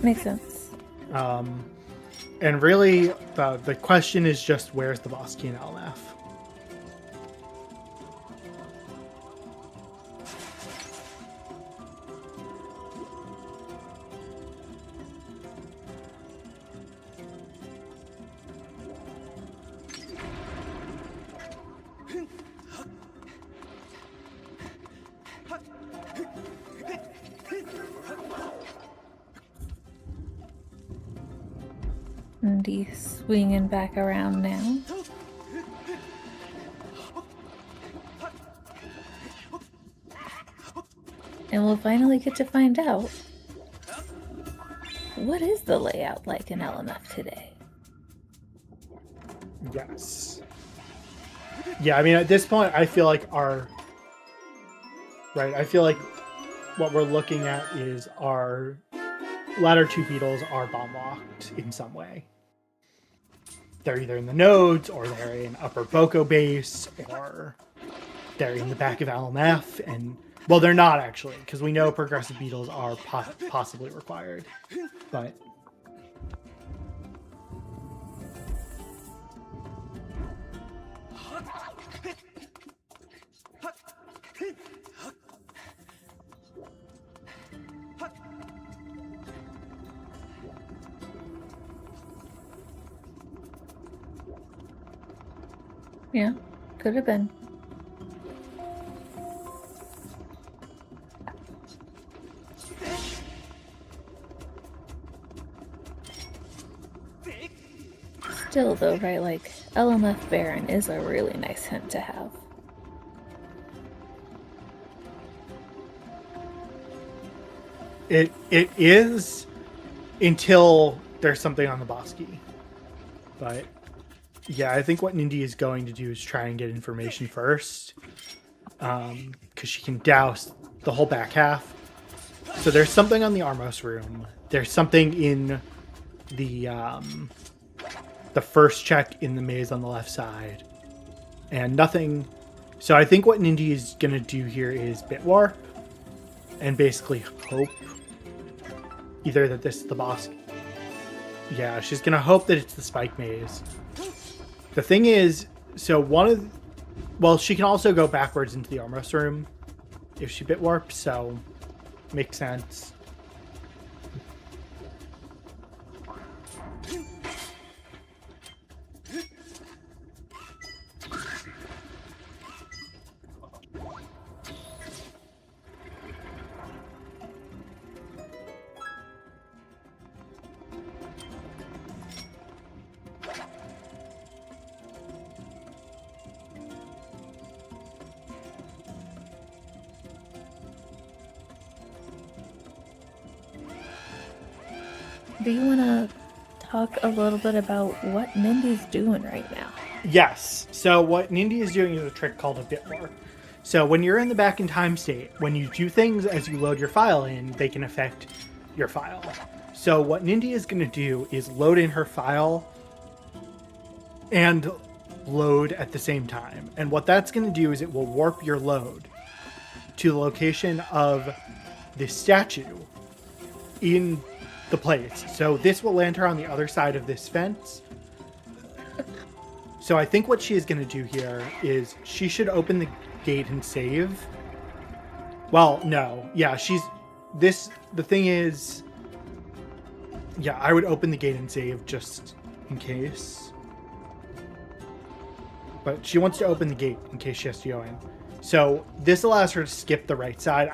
Makes sense. And really, the question is just where's the boss key in LMF? And he's swinging back around now. And we'll finally get to find out, what is the layout like in LMF today? Yes. Yeah, I mean, at this point, I feel like I feel like what we're looking at is our latter two beetles are bomb locked in some way. They're either in the nodes, or they're in upper Boko base, or they're in the back of LMF, and well, they're not actually, because we know progressive beetles are possibly required, but Yeah, could have been. Still though, right, like, LMF Baron is a really nice hint to have. it is until there's something on the boss key. But yeah, I think what Nindy is going to do is try and get information first, because she can douse the whole back half. So there's something on the Armos room. There's something in the first check in the maze on the left side, and nothing. So I think what Nindy is going to do here is bit warp and basically hope either that this is the boss. Yeah, she's going to hope that it's the spike maze. The thing is, so well, she can also go backwards into the Armos room if she bit warps, so makes sense. Do you want to talk a little bit about what Nindy's doing right now? Yes. So what Nindy is doing is a trick called a bit warp. So when you're in the back in time state, when you do things as you load your file in, they can affect your file. So what Nindy is going to do is load in her file and load at the same time. And what that's going to do is it will warp your load to the location of this statue in the place. So this will land her on the other side of this fence. So I think what she is going to do here is she should open the gate and save. Well, no. Yeah, the thing is, yeah, I would open the gate and save just in case. But she wants to open the gate in case she has to go in. So this allows her to skip the right side.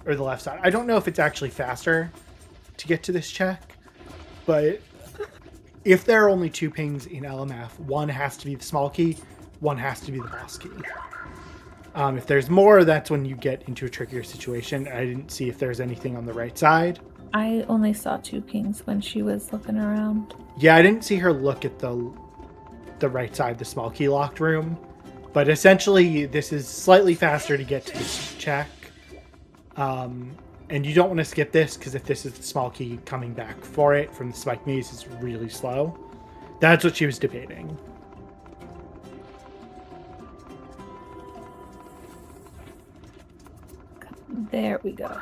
Or the left side. I don't know if it's actually faster to get to this check, but if there are only two pings in LMF, one has to be the small key, one has to be the boss key. If there's more, that's when you get into a trickier situation. I didn't see if there's anything on the right side. I only saw 2 pings when she was looking around. Yeah, I didn't see her look at the right side, the small key locked room. But essentially, this is slightly faster to get to this check. And you don't want to skip this, because if this is the small key, coming back for it from the spike maze is really slow. That's what she was debating. There we go.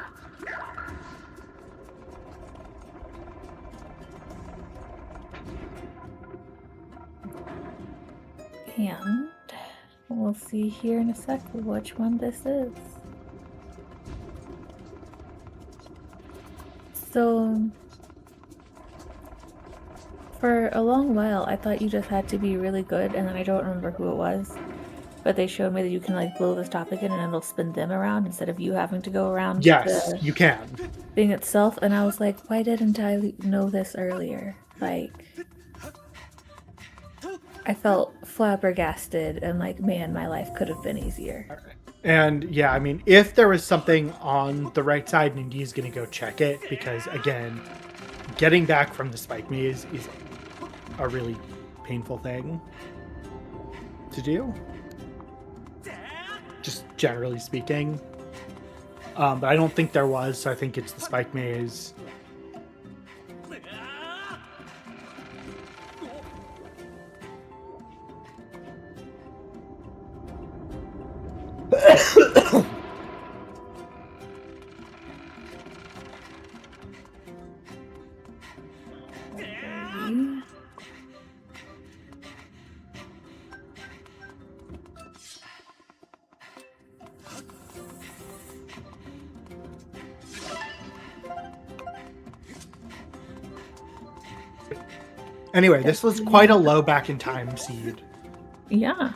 And we'll see here in a sec which one this is. So, for a long while, I thought you just had to be really good, and then I don't remember who it was. But they showed me that you can like blow this top again and it'll spin them around instead of you having to go around Yes, the you can. thing itself. And I was like, why didn't I know this earlier? Like, I felt flabbergasted and like, man, my life could have been easier. And yeah, I mean, if there was something on the right side, Nindy's going to go check it because, again, getting back from the spike maze is a really painful thing to do. Just generally speaking. But I don't think there was, so I think it's the spike maze. Anyway, this was quite a low back in time seed. Yeah.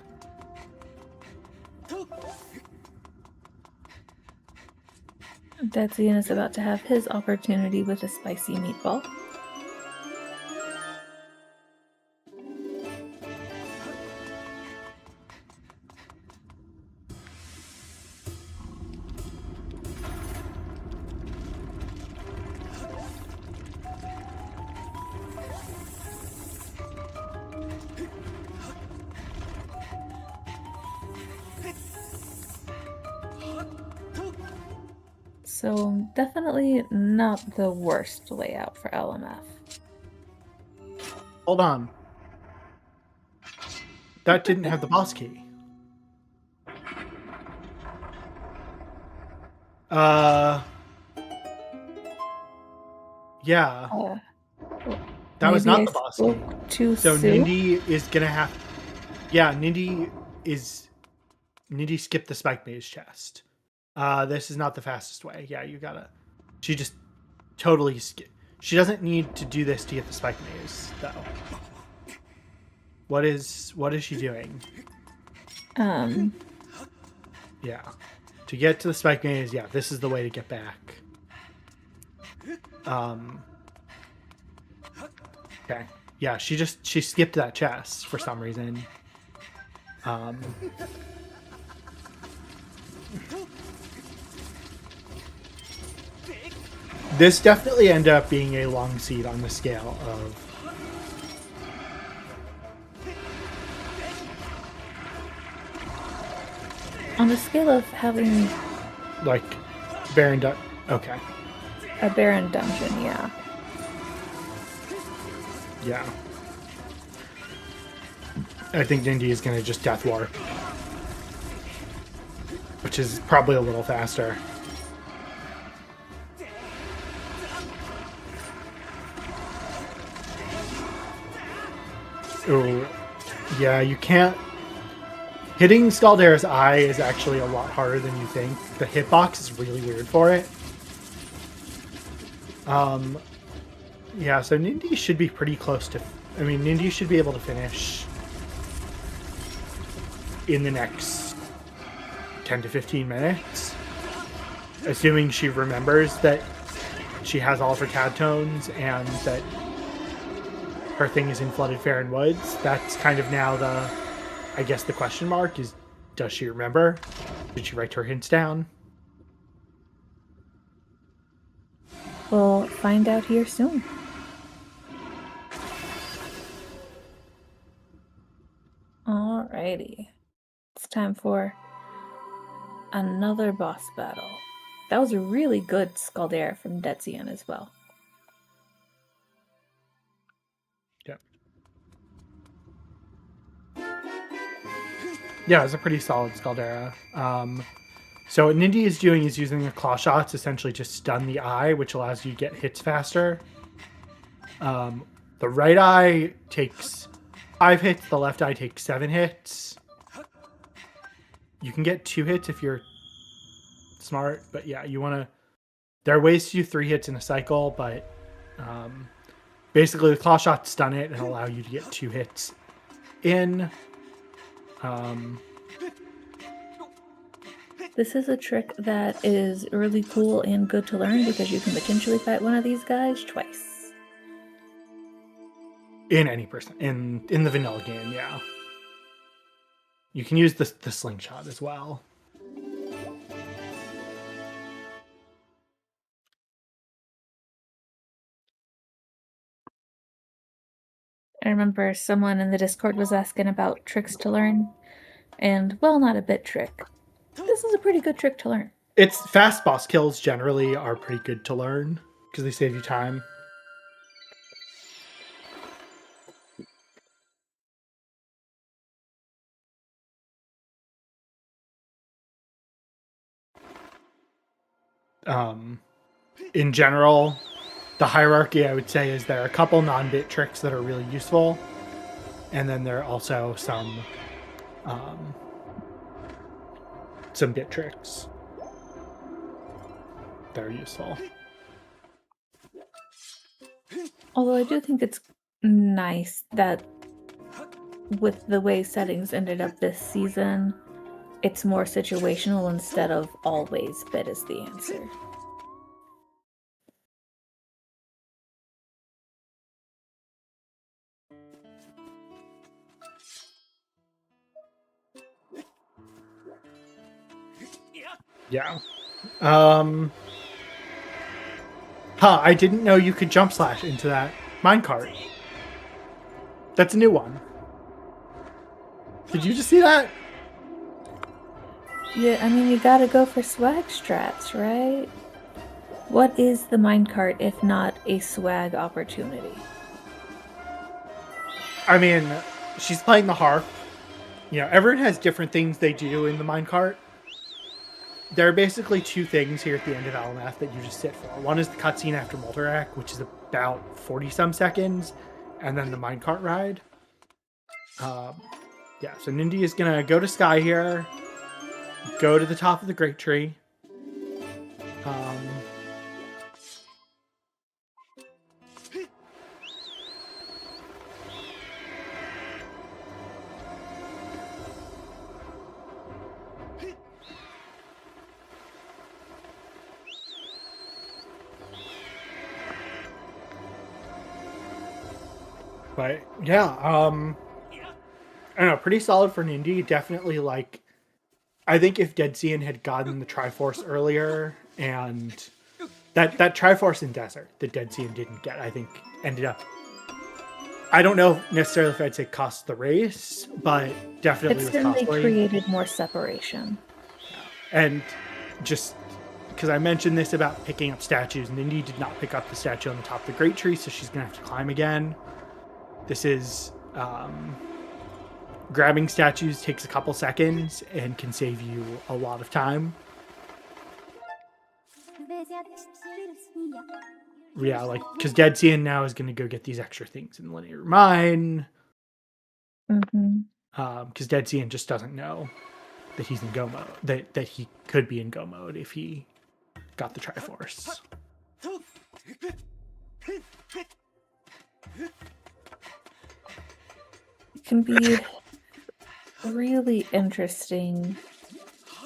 Deadsion is about to have his opportunity with a spicy meatball. So definitely not the worst layout for LMF. Hold on. That didn't have the boss key. Yeah. That was not the boss key. Too so soon? Nindy is gonna have. Yeah, Nindy skipped the spike maze chest. This is not the fastest way. Yeah, you gotta. She just totally skip. She doesn't need to do this to get the spike maze, though. What is she doing? Yeah, to get to the spike maze. Yeah, this is the way to get back. Okay. Yeah, she skipped that chest for some reason. This definitely ended up being a long seed on the scale of. On the scale of having Like, Baron. Okay. a barren dungeon, yeah. Yeah. I think Nindy is going to just death warp. Which is probably a little faster. Ooh. Yeah, you can't... Hitting Scaldera's eye is actually a lot harder than you think. The hitbox is really weird for it. Yeah, so Nindy should be pretty close to... I mean, Nindy should be able to finish in the next 10 to 15 minutes. Assuming she remembers that she has all of her tad tones and that her thing is in Flooded Fair and Woods. That's kind of now the... I guess the question mark is, does she remember? Did she write her hints down? We'll find out here soon. Alrighty. It's time for another boss battle. That was a really good Scaldera from Deadsion as well. Yeah, it's a pretty solid Scaldera. So what Nindy is doing is using the claw shots essentially to stun the eye, which allows you to get hits faster. The right eye takes 5 hits. The left eye takes 7 hits. You can get 2 hits if you're smart, but yeah, you want to... There are ways to do 3 hits in a cycle, but basically the claw shots stun it and allow you to get 2 hits in. This is a trick that is really cool and good to learn because you can potentially fight one of these guys twice. In any person. In the vanilla game, yeah. You can use the slingshot as well. I remember someone in the Discord was asking about tricks to learn, and, well, not a bit trick. This is a pretty good trick to learn. It's fast boss kills generally are pretty good to learn because they save you time. In general, the hierarchy I would say is there are a couple non-bit tricks that are really useful, and then there are also some bit tricks that are useful. Although I do think it's nice that with the way settings ended up this season, it's more situational instead of always bit is the answer. Yeah. I didn't know you could jump slash into that minecart. That's a new one. Did you just see that? Yeah, I mean, you gotta go for swag strats, right? What is the minecart if not a swag opportunity? I mean, she's playing the harp. You know, everyone has different things they do in the minecart. There are basically 2 things here at the end of LMF that you just sit for. One is the cutscene after Multirac, which is about 40-some seconds, and then the minecart ride. Yeah, so Nindy is going to go to Sky here, go to the top of the Great Tree. But yeah, I don't know, pretty solid for Nindy. Definitely, like, I think if Deadsion had gotten the Triforce earlier, and that Triforce in Desert that Deadsion didn't get, I think ended up, I don't know necessarily if I'd say cost the race, but definitely It's was certainly costly. created more separation. And just because I mentioned this about picking up statues, Nindy did not pick up the statue on the top of the Great Tree, so she's gonna have to climb again. This is grabbing statues takes a couple seconds and can save you a lot of time. Yeah, like, because Deadsion now is going to go get these extra things in the linear mine. Because Deadsion just doesn't know that he's in go mode, that he could be in go mode if he got the Triforce. It can be really interesting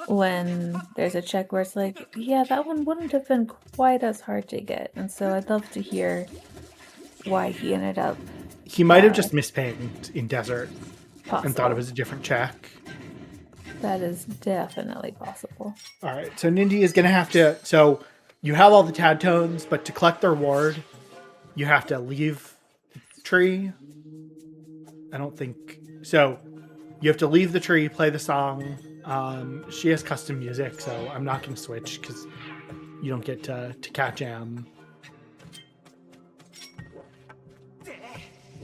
when there's a check where it's like, yeah, that one wouldn't have been quite as hard to get. And so I'd love to hear why he ended up... He might have just mispinged in Desert possible. and thought it was a different check. That is definitely possible. All right, so Nindy is going to have to... So you have all the Tad Tones, but to collect the reward, you have to leave the tree. I don't think... So you have to leave the tree, play the song. She has custom music, so I'm not going to switch because you don't get to Cat Jam.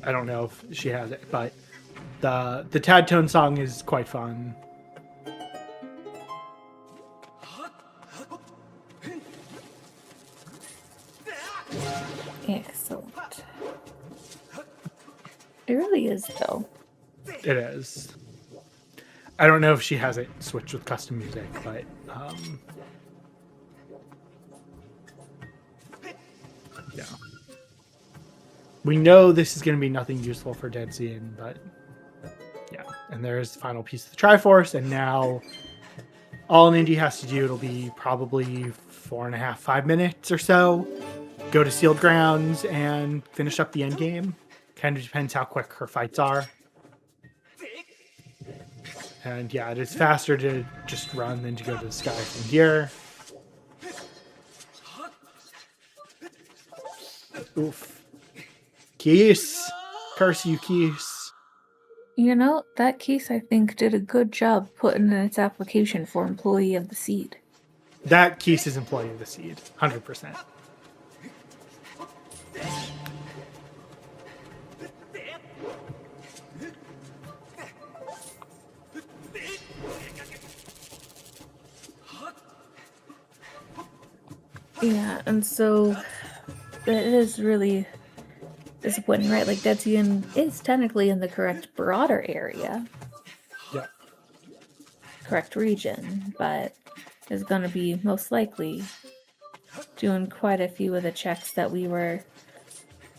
I don't know if she has it, but the Tad Tone song is quite fun. Excellent. It really is, though. It is. I don't know if she has it switched with custom music, but yeah. We know this is going to be nothing useful for Deadsion, but yeah. And there's the final piece of the Triforce, and now all Nindy has to do, it'll be probably 4.5, 5 minutes or so. Go to Sealed Grounds and finish up the end game. Kind of depends how quick her fights are. And yeah, it is faster to just run than to go to the sky from here. Oof. Keys! Curse you, Keys. You know, that case, I think, did a good job putting in its application for Employee of the Seed. That Keys is Employee of the Seed. 100%. Yeah, and so it is really disappointing, right? Like, Deadsion is technically in the correct broader area. Yeah. Correct region, but is going to be most likely doing quite a few of the checks that we were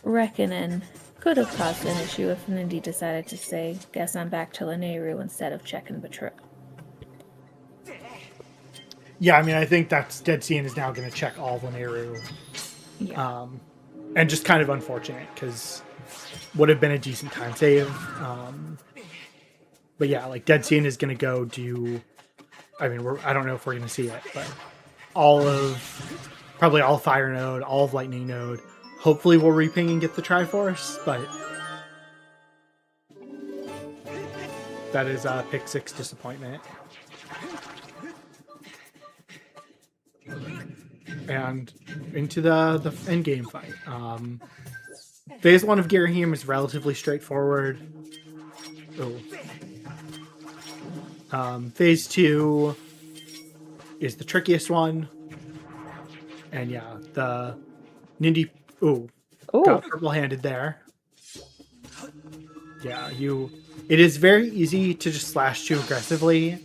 reckoning could have caused an issue if Nindy decided to say, guess I'm back to Lanayru instead of checking Betrayal. Yeah, I mean, I think that's Deadsion is now going to check all Lanayru. Yeah. And just kind of unfortunate because would have been a decent time save. But yeah, like Deadsion is going to go do. I mean, I don't know if we're going to see it, but probably all Fire Node, all of Lightning Node. Hopefully, we'll reping and get the Triforce, but that is a pick 6 disappointment. And into the end game fight. Phase 1 of Girahim is relatively straightforward. Phase 2 is the trickiest one. And yeah, the Nindy got purple-handed there. Yeah, it is very easy to just slash too aggressively,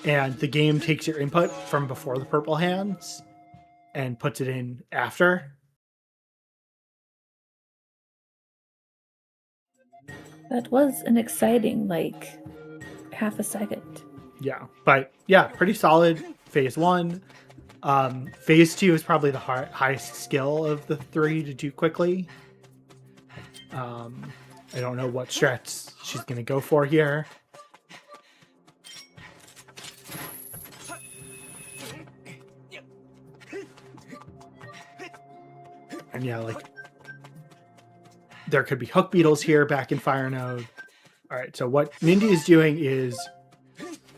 and the game takes your input from before the purple hands and puts it in after. That was an exciting, like, half a second. Yeah, but yeah, pretty solid phase 1. Phase 2 is probably the highest skill of the 3 to do quickly. I don't know what strats she's going to go for here. And yeah, like, there could be hook beetles here back in Fire Node. All right, so what Nindy is doing is...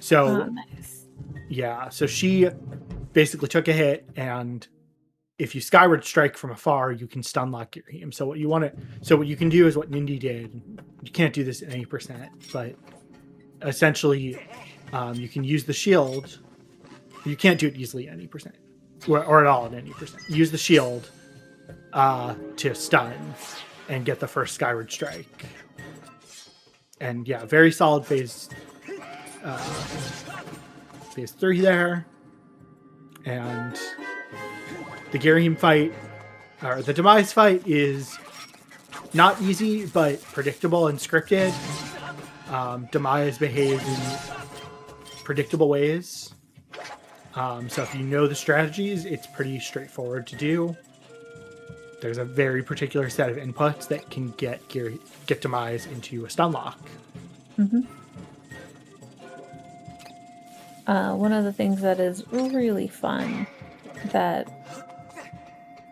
nice. Yeah, so she basically took a hit, and if you Skyward strike from afar, you can stun lock your him. So what you can do is what Nindy did. You can't do this at any %, but essentially, you can use the shield. You can't do it easily at any %, or at all at any %. Use the shield to stun and get the first Skyward strike. And yeah, very solid phase 3 there. And the Girahim fight, or the Demise fight, is not easy, but predictable and scripted. Demise behaves in predictable ways. So if you know the strategies, it's pretty straightforward to do. There's a very particular set of inputs that can get Demise into a stun lock. Mm-hmm. One of the things that is really fun, that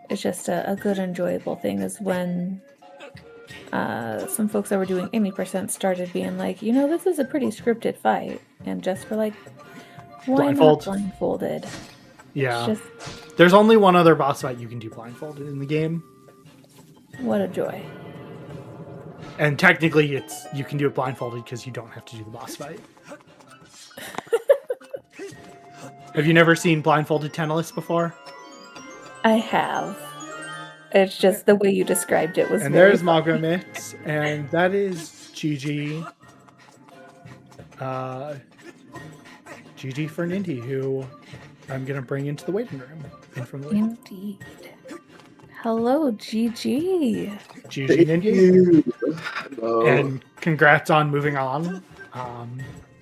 is just a good, enjoyable thing, is when some folks that were doing 80% started being like, you know, this is a pretty scripted fight, and just for like, why not blindfolded? Yeah. There's only one other boss fight you can do blindfolded in the game. What a joy. And technically you can do it blindfolded because you don't have to do the boss fight. Have you never seen blindfolded Tennis before? I have. It's just the way you described it was. And there's Magomit, and that is GG. GG for Nindy, who I'm going to bring into the waiting room. In from the waiting. Indeed. Hello, GG. GG, Nindy. Hello. And congrats on moving on.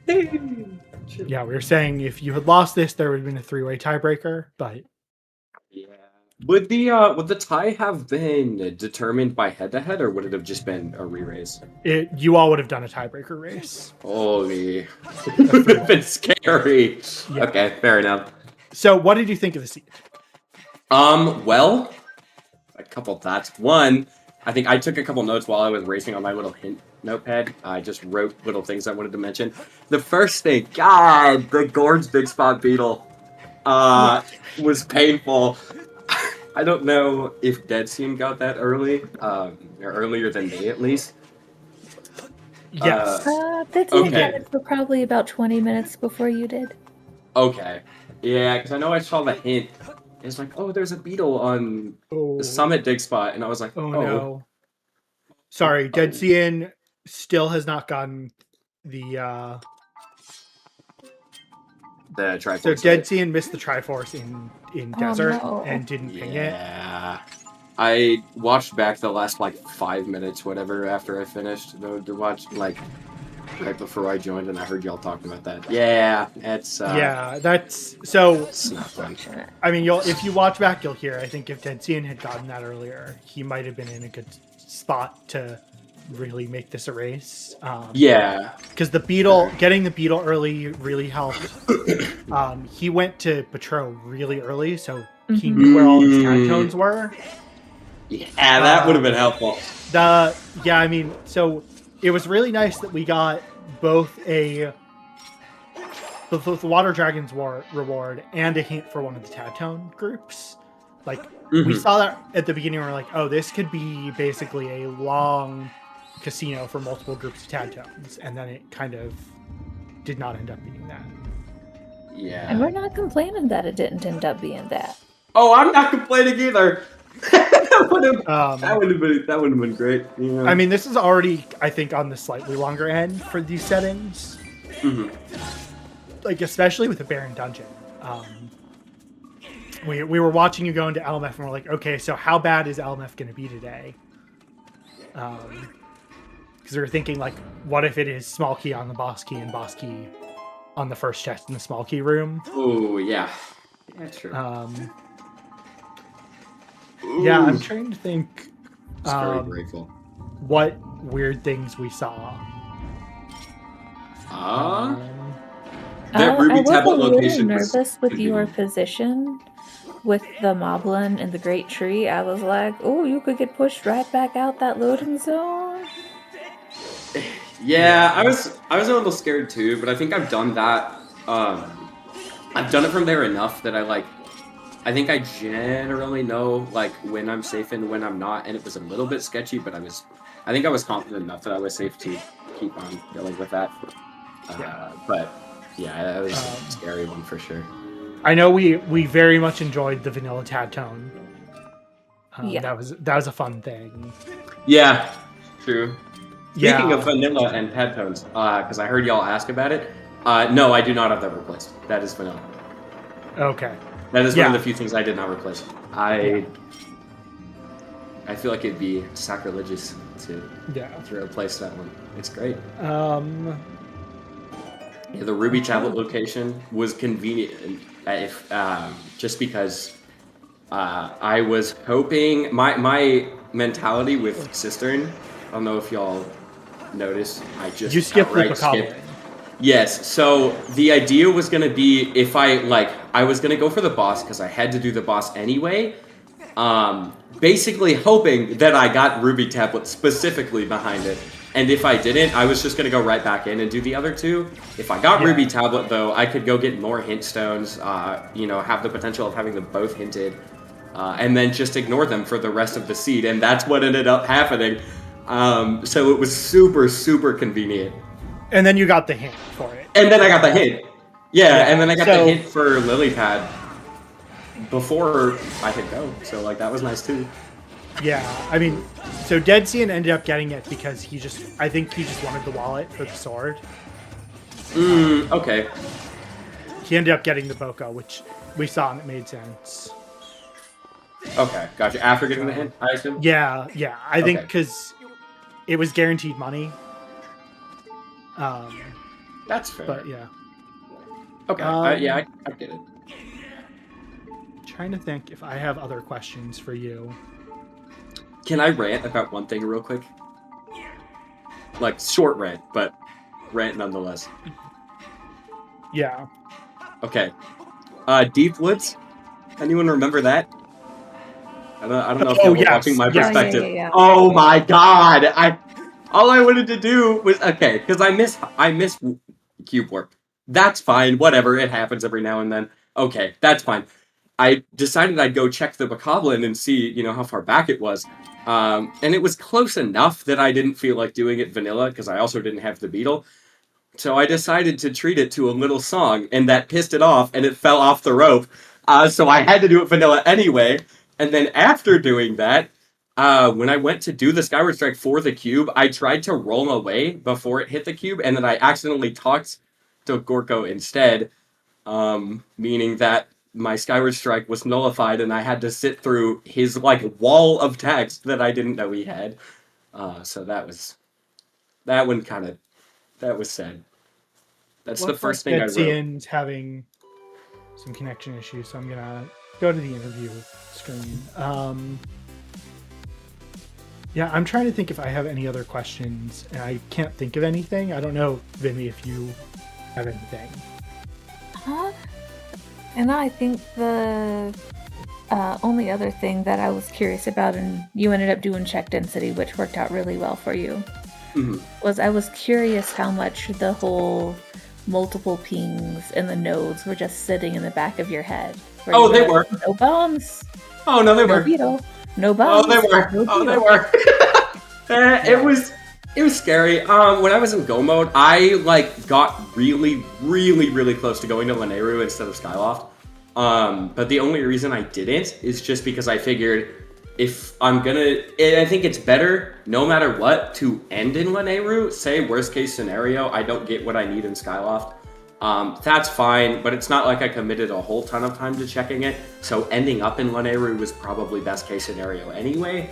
Yeah, we were saying if you had lost this, there would have been a 3-way tiebreaker, but Yeah. Would the tie have been determined by head-to-head, or would it have just been a re-race? you all would have done a tiebreaker race. Holy, it would have been scary. Yeah. Okay, fair enough. So, what did you think of the seed? Well, a couple thoughts. One, I think I took a couple notes while I was racing on my little hint notepad. I just wrote little things I wanted to mention. The first thing, God, the Gord's Big Spot Beetle was painful. I don't know if Deadsion got that early, or earlier than me at least. Yes. That's Okay. for probably about 20 minutes before you did. Okay. Yeah, because I know I saw the hint. It's like, oh, there's a beetle on Oh, the summit dig spot, and I was like, oh no. Sorry, Deadsion still has not gotten the Triforce. so Deadsion missed the Triforce in Oh, Desert no. and didn't ping it. Yeah. I watched back the last, like, 5 minutes, whatever, after I finished to watch, like, right before I joined, and I heard y'all talking about that. Yeah, it's, Yeah, that's so. it's not fun. I mean, if you watch back, you'll hear. I think if Deadsion had gotten that earlier, he might have been in a good spot to really make this a race. Yeah. Because getting the beetle early really helped. He went to Patro really early, so he knew where all his tag were. Yeah, that would have been helpful. I mean, so it was really nice that we got both the Water Dragon's reward and a hint for one of the Tadtone groups. Like, we saw that at the beginning, we were like, oh, this could be basically a long casino for multiple groups of Tadtones, and then it kind of did not end up being that. Yeah. And we're not complaining that it didn't end up being that. Oh, I'm not complaining either. that would have been great. Yeah. I mean, this is already, I think, on the slightly longer end for these settings. Like, especially with the Baron Dungeon. We were watching you go into LMF, and we're like, okay, so how bad is LMF going to be today? Because we were thinking, like, what if it is small key on the boss key and boss key on the first chest in the small key room? Oh, yeah. Yeah, true. Yeah, I'm trying to think It's very grateful. what weird things we saw. That Ruby I was tablet a little location was nervous with convenient. your position with the Moblin and the Great Tree. I was like, oh, you could get pushed right back out that loading zone. Yeah, I was a little scared too, but I think I've done that. I've done it from there enough that I think I generally know like when I'm safe and when I'm not, and it was a little bit sketchy, but I think I was confident enough that I was safe to keep on going with that. But yeah, that was a scary one for sure. I know we very much enjoyed the vanilla Tadtone. Yeah. That was a fun thing. Yeah, true. Speaking Yeah. of vanilla and Tadtones, because I heard y'all ask about it. No, I do not have that replaced. That is vanilla. Okay. That is one Yeah. of the few things I did not replace. I feel like it'd be sacrilegious to replace that one. It's great. Yeah, the Ruby tablet location was convenient, if just because I was hoping my mentality with Cistern. I don't know if y'all noticed. I just You skipped the outright skipped. Bokoblin. Yes, so the idea was going to be if I was going to go for the boss because I had to do the boss anyway, basically hoping that I got Ruby Tablet specifically behind it. And if I didn't, I was just going to go right back in and do the other two. If I got Ruby Tablet, though, I could go get more hint stones, have the potential of having them both hinted, and then just ignore them for the rest of the seed. And that's what ended up happening. So it was super, super convenient. And then you got the hint for it. And then I got the hint. Yeah, and then I got so- the hint for Lilypad before I hit go. So, that was nice, too. Yeah, I mean, so Deadsion ended up getting it because I think he just wanted the wallet for the sword. Okay. He ended up getting the Boko, which we saw and it made sense. Okay, gotcha. After getting the hint, I assume? Yeah. I think Okay. because it was guaranteed money. That's fair. But yeah. Okay, I get it. Trying to think if I have other questions for you. Can I rant about one thing real quick? Like, short rant, but rant nonetheless. Yeah. Okay. Deep Woods? Anyone remember that? I don't know if y'all were watching my perspective. Yeah. Oh my god! All I wanted to do was okay, because I miss cube warp. That's fine, whatever, it happens every now and then. Okay, that's fine. I decided I'd go check the Bokoblin and see, how far back it was. And it was close enough that I didn't feel like doing it vanilla, because I also didn't have the beetle. So I decided to treat it to a little song, and that pissed it off, and it fell off the rope. So I had to do it vanilla anyway. And then after doing that, when I went to do the Skyward Strike for the cube, I tried to roll away before it hit the cube, and then I accidentally talked to Gorko instead, meaning that my Skyward Strike was nullified, and I had to sit through his wall of text that I didn't know he had. So that was sad. That's the first thing I wrote. Deadsion's having some connection issues, so I'm gonna go to the interview screen. Yeah, I'm trying to think if I have any other questions, and I can't think of anything. I don't know, Vimy, if you have anything. And I think the only other thing that I was curious about, and you ended up doing check density, which worked out really well for you, was I was curious how much the whole multiple pings and the nodes were just sitting in the back of your head. Oh, they were. No bombs. Oh, no, they were. Beetle. No bombs. Oh, they were. No They were. It was scary. When I was in Go mode, I got really, really, really close to going to Lanayru instead of Skyloft. But the only reason I didn't is just because I figured if I'm gonna, I think it's better no matter what to end in Lanayru. Say worst case scenario, I don't get what I need in Skyloft. That's fine, but it's not like I committed a whole ton of time to checking it. So ending up in Lanayru was probably best case scenario anyway.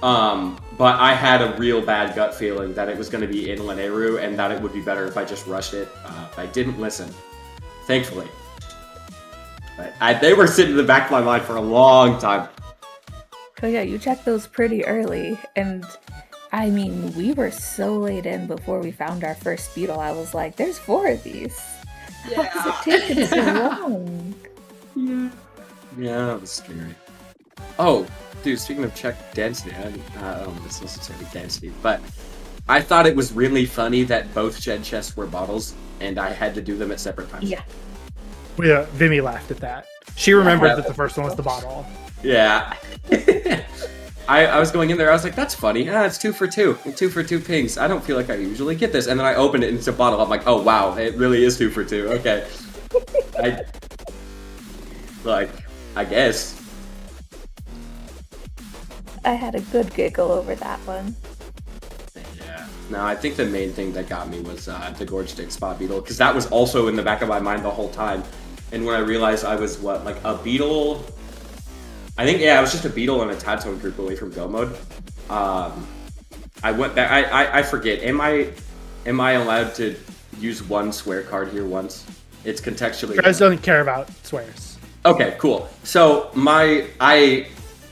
But I had a real bad gut feeling that it was going to be in Lanayru and that it would be better if I just rushed it. I didn't listen, thankfully. But they were sitting in the back of my mind for a long time. Oh yeah, you checked those pretty early, and I mean, we were so late in before we found our first beetle. I was like, there's 4 of these. Yeah. How's it taking so long? Yeah, that was scary. Oh, dude, speaking of check density, I don't know if it's necessarily density, but I thought it was really funny that both shed chests were bottles, and I had to do them at separate times. Yeah. Yeah, Vimy laughed at that. She remembered that the first one was the bottle. Yeah. I was going in there, I was like, that's funny. It's 2 for 2. 2 for 2 pings. I don't feel like I usually get this. And then I opened it and it's a bottle. I'm like, oh wow, it really is 2 for 2. Okay. I guess. I had a good giggle over that one. Yeah. No, I think the main thing that got me was the Gorge Stick Spot Beetle, because that was also in the back of my mind the whole time. And when I realized I was, a beetle... I think, I was just a beetle and a Tadtone group away from Go mode. I went back... I forget. Am I allowed to use one swear card here once? It's contextually... You guys don't care about swears. Okay, cool. So, I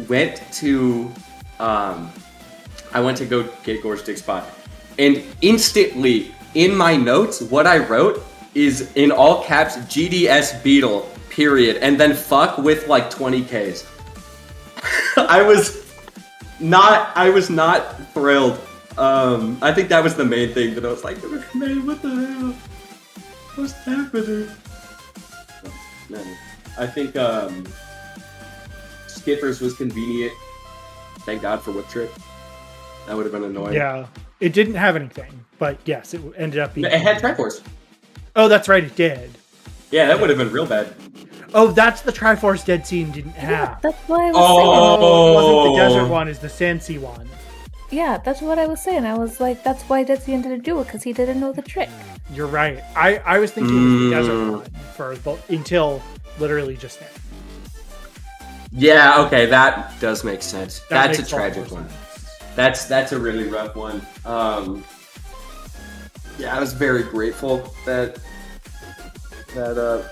went to go get Gorge Dig Spot, and instantly in my notes, what I wrote is in all caps GDS Beetle period, and then fuck with 20Ks. I was not thrilled. I think that was the main thing that I was like, man, what the hell? What's happening? No. I think Skippers was convenient. Thank God for Whip Trick. That would have been annoying. Yeah, it didn't have anything, but yes, it ended up being... It had Triforce. Oh, that's right, it did. Yeah, that would have been real bad. Oh, that's the Triforce Dead Scene didn't have. That's what I was saying. It wasn't the desert one, it's the Sand Sea one. Yeah, that's what I was saying. I was like, that's why Deadsion didn't do it, because he didn't know the trick. You're right. I was thinking it was the desert one for until literally just now. Yeah, okay, that does make sense. That's a makes a lot tragic more one. sense. That's a really rough one. Yeah, I was very grateful that I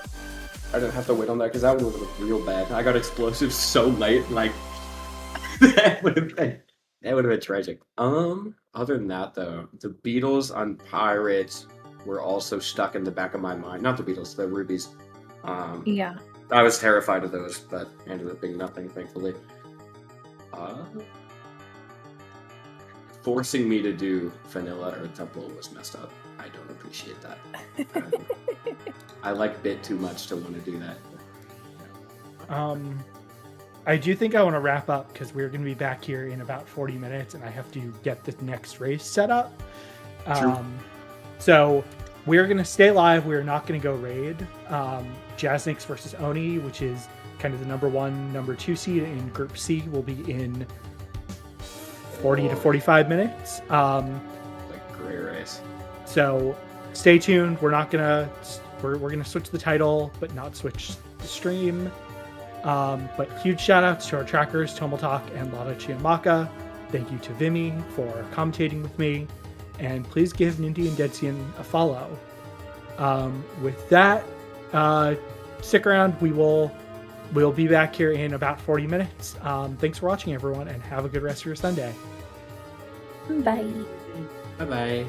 didn't have to wait on that, because that one would have been real bad. I got explosives so late, like that would have been tragic. Other than that though, the Beatles on Pirates were also stuck in the back of my mind. Not the Beatles, the Rubies. Yeah. I was terrified of those, but ended up being nothing, thankfully. Forcing me to do Vanilla or Temple was messed up. I don't appreciate that. I like Bit too much to want to do that. I do think I want to wrap up because we're going to be back here in about 40 minutes and I have to get the next race set up. So we're going to stay live. We're not going to go raid. Jazzniks versus Oni, which is kind of the number 1, number 2 seed in Group C, will be in 40 to 45 minutes. Like great race. So stay tuned. We're not gonna we're gonna switch the title, but not switch the stream. But huge shout outs to our trackers, Tomotalk and Lada Chiamaka. Thank you to Vimy for commentating with me, and please give Nindy and Deadsion a follow. With that, stick around. We'll be back here in about 40 minutes. Thanks for watching, everyone, and have a good rest of your Sunday. Bye. Bye-bye.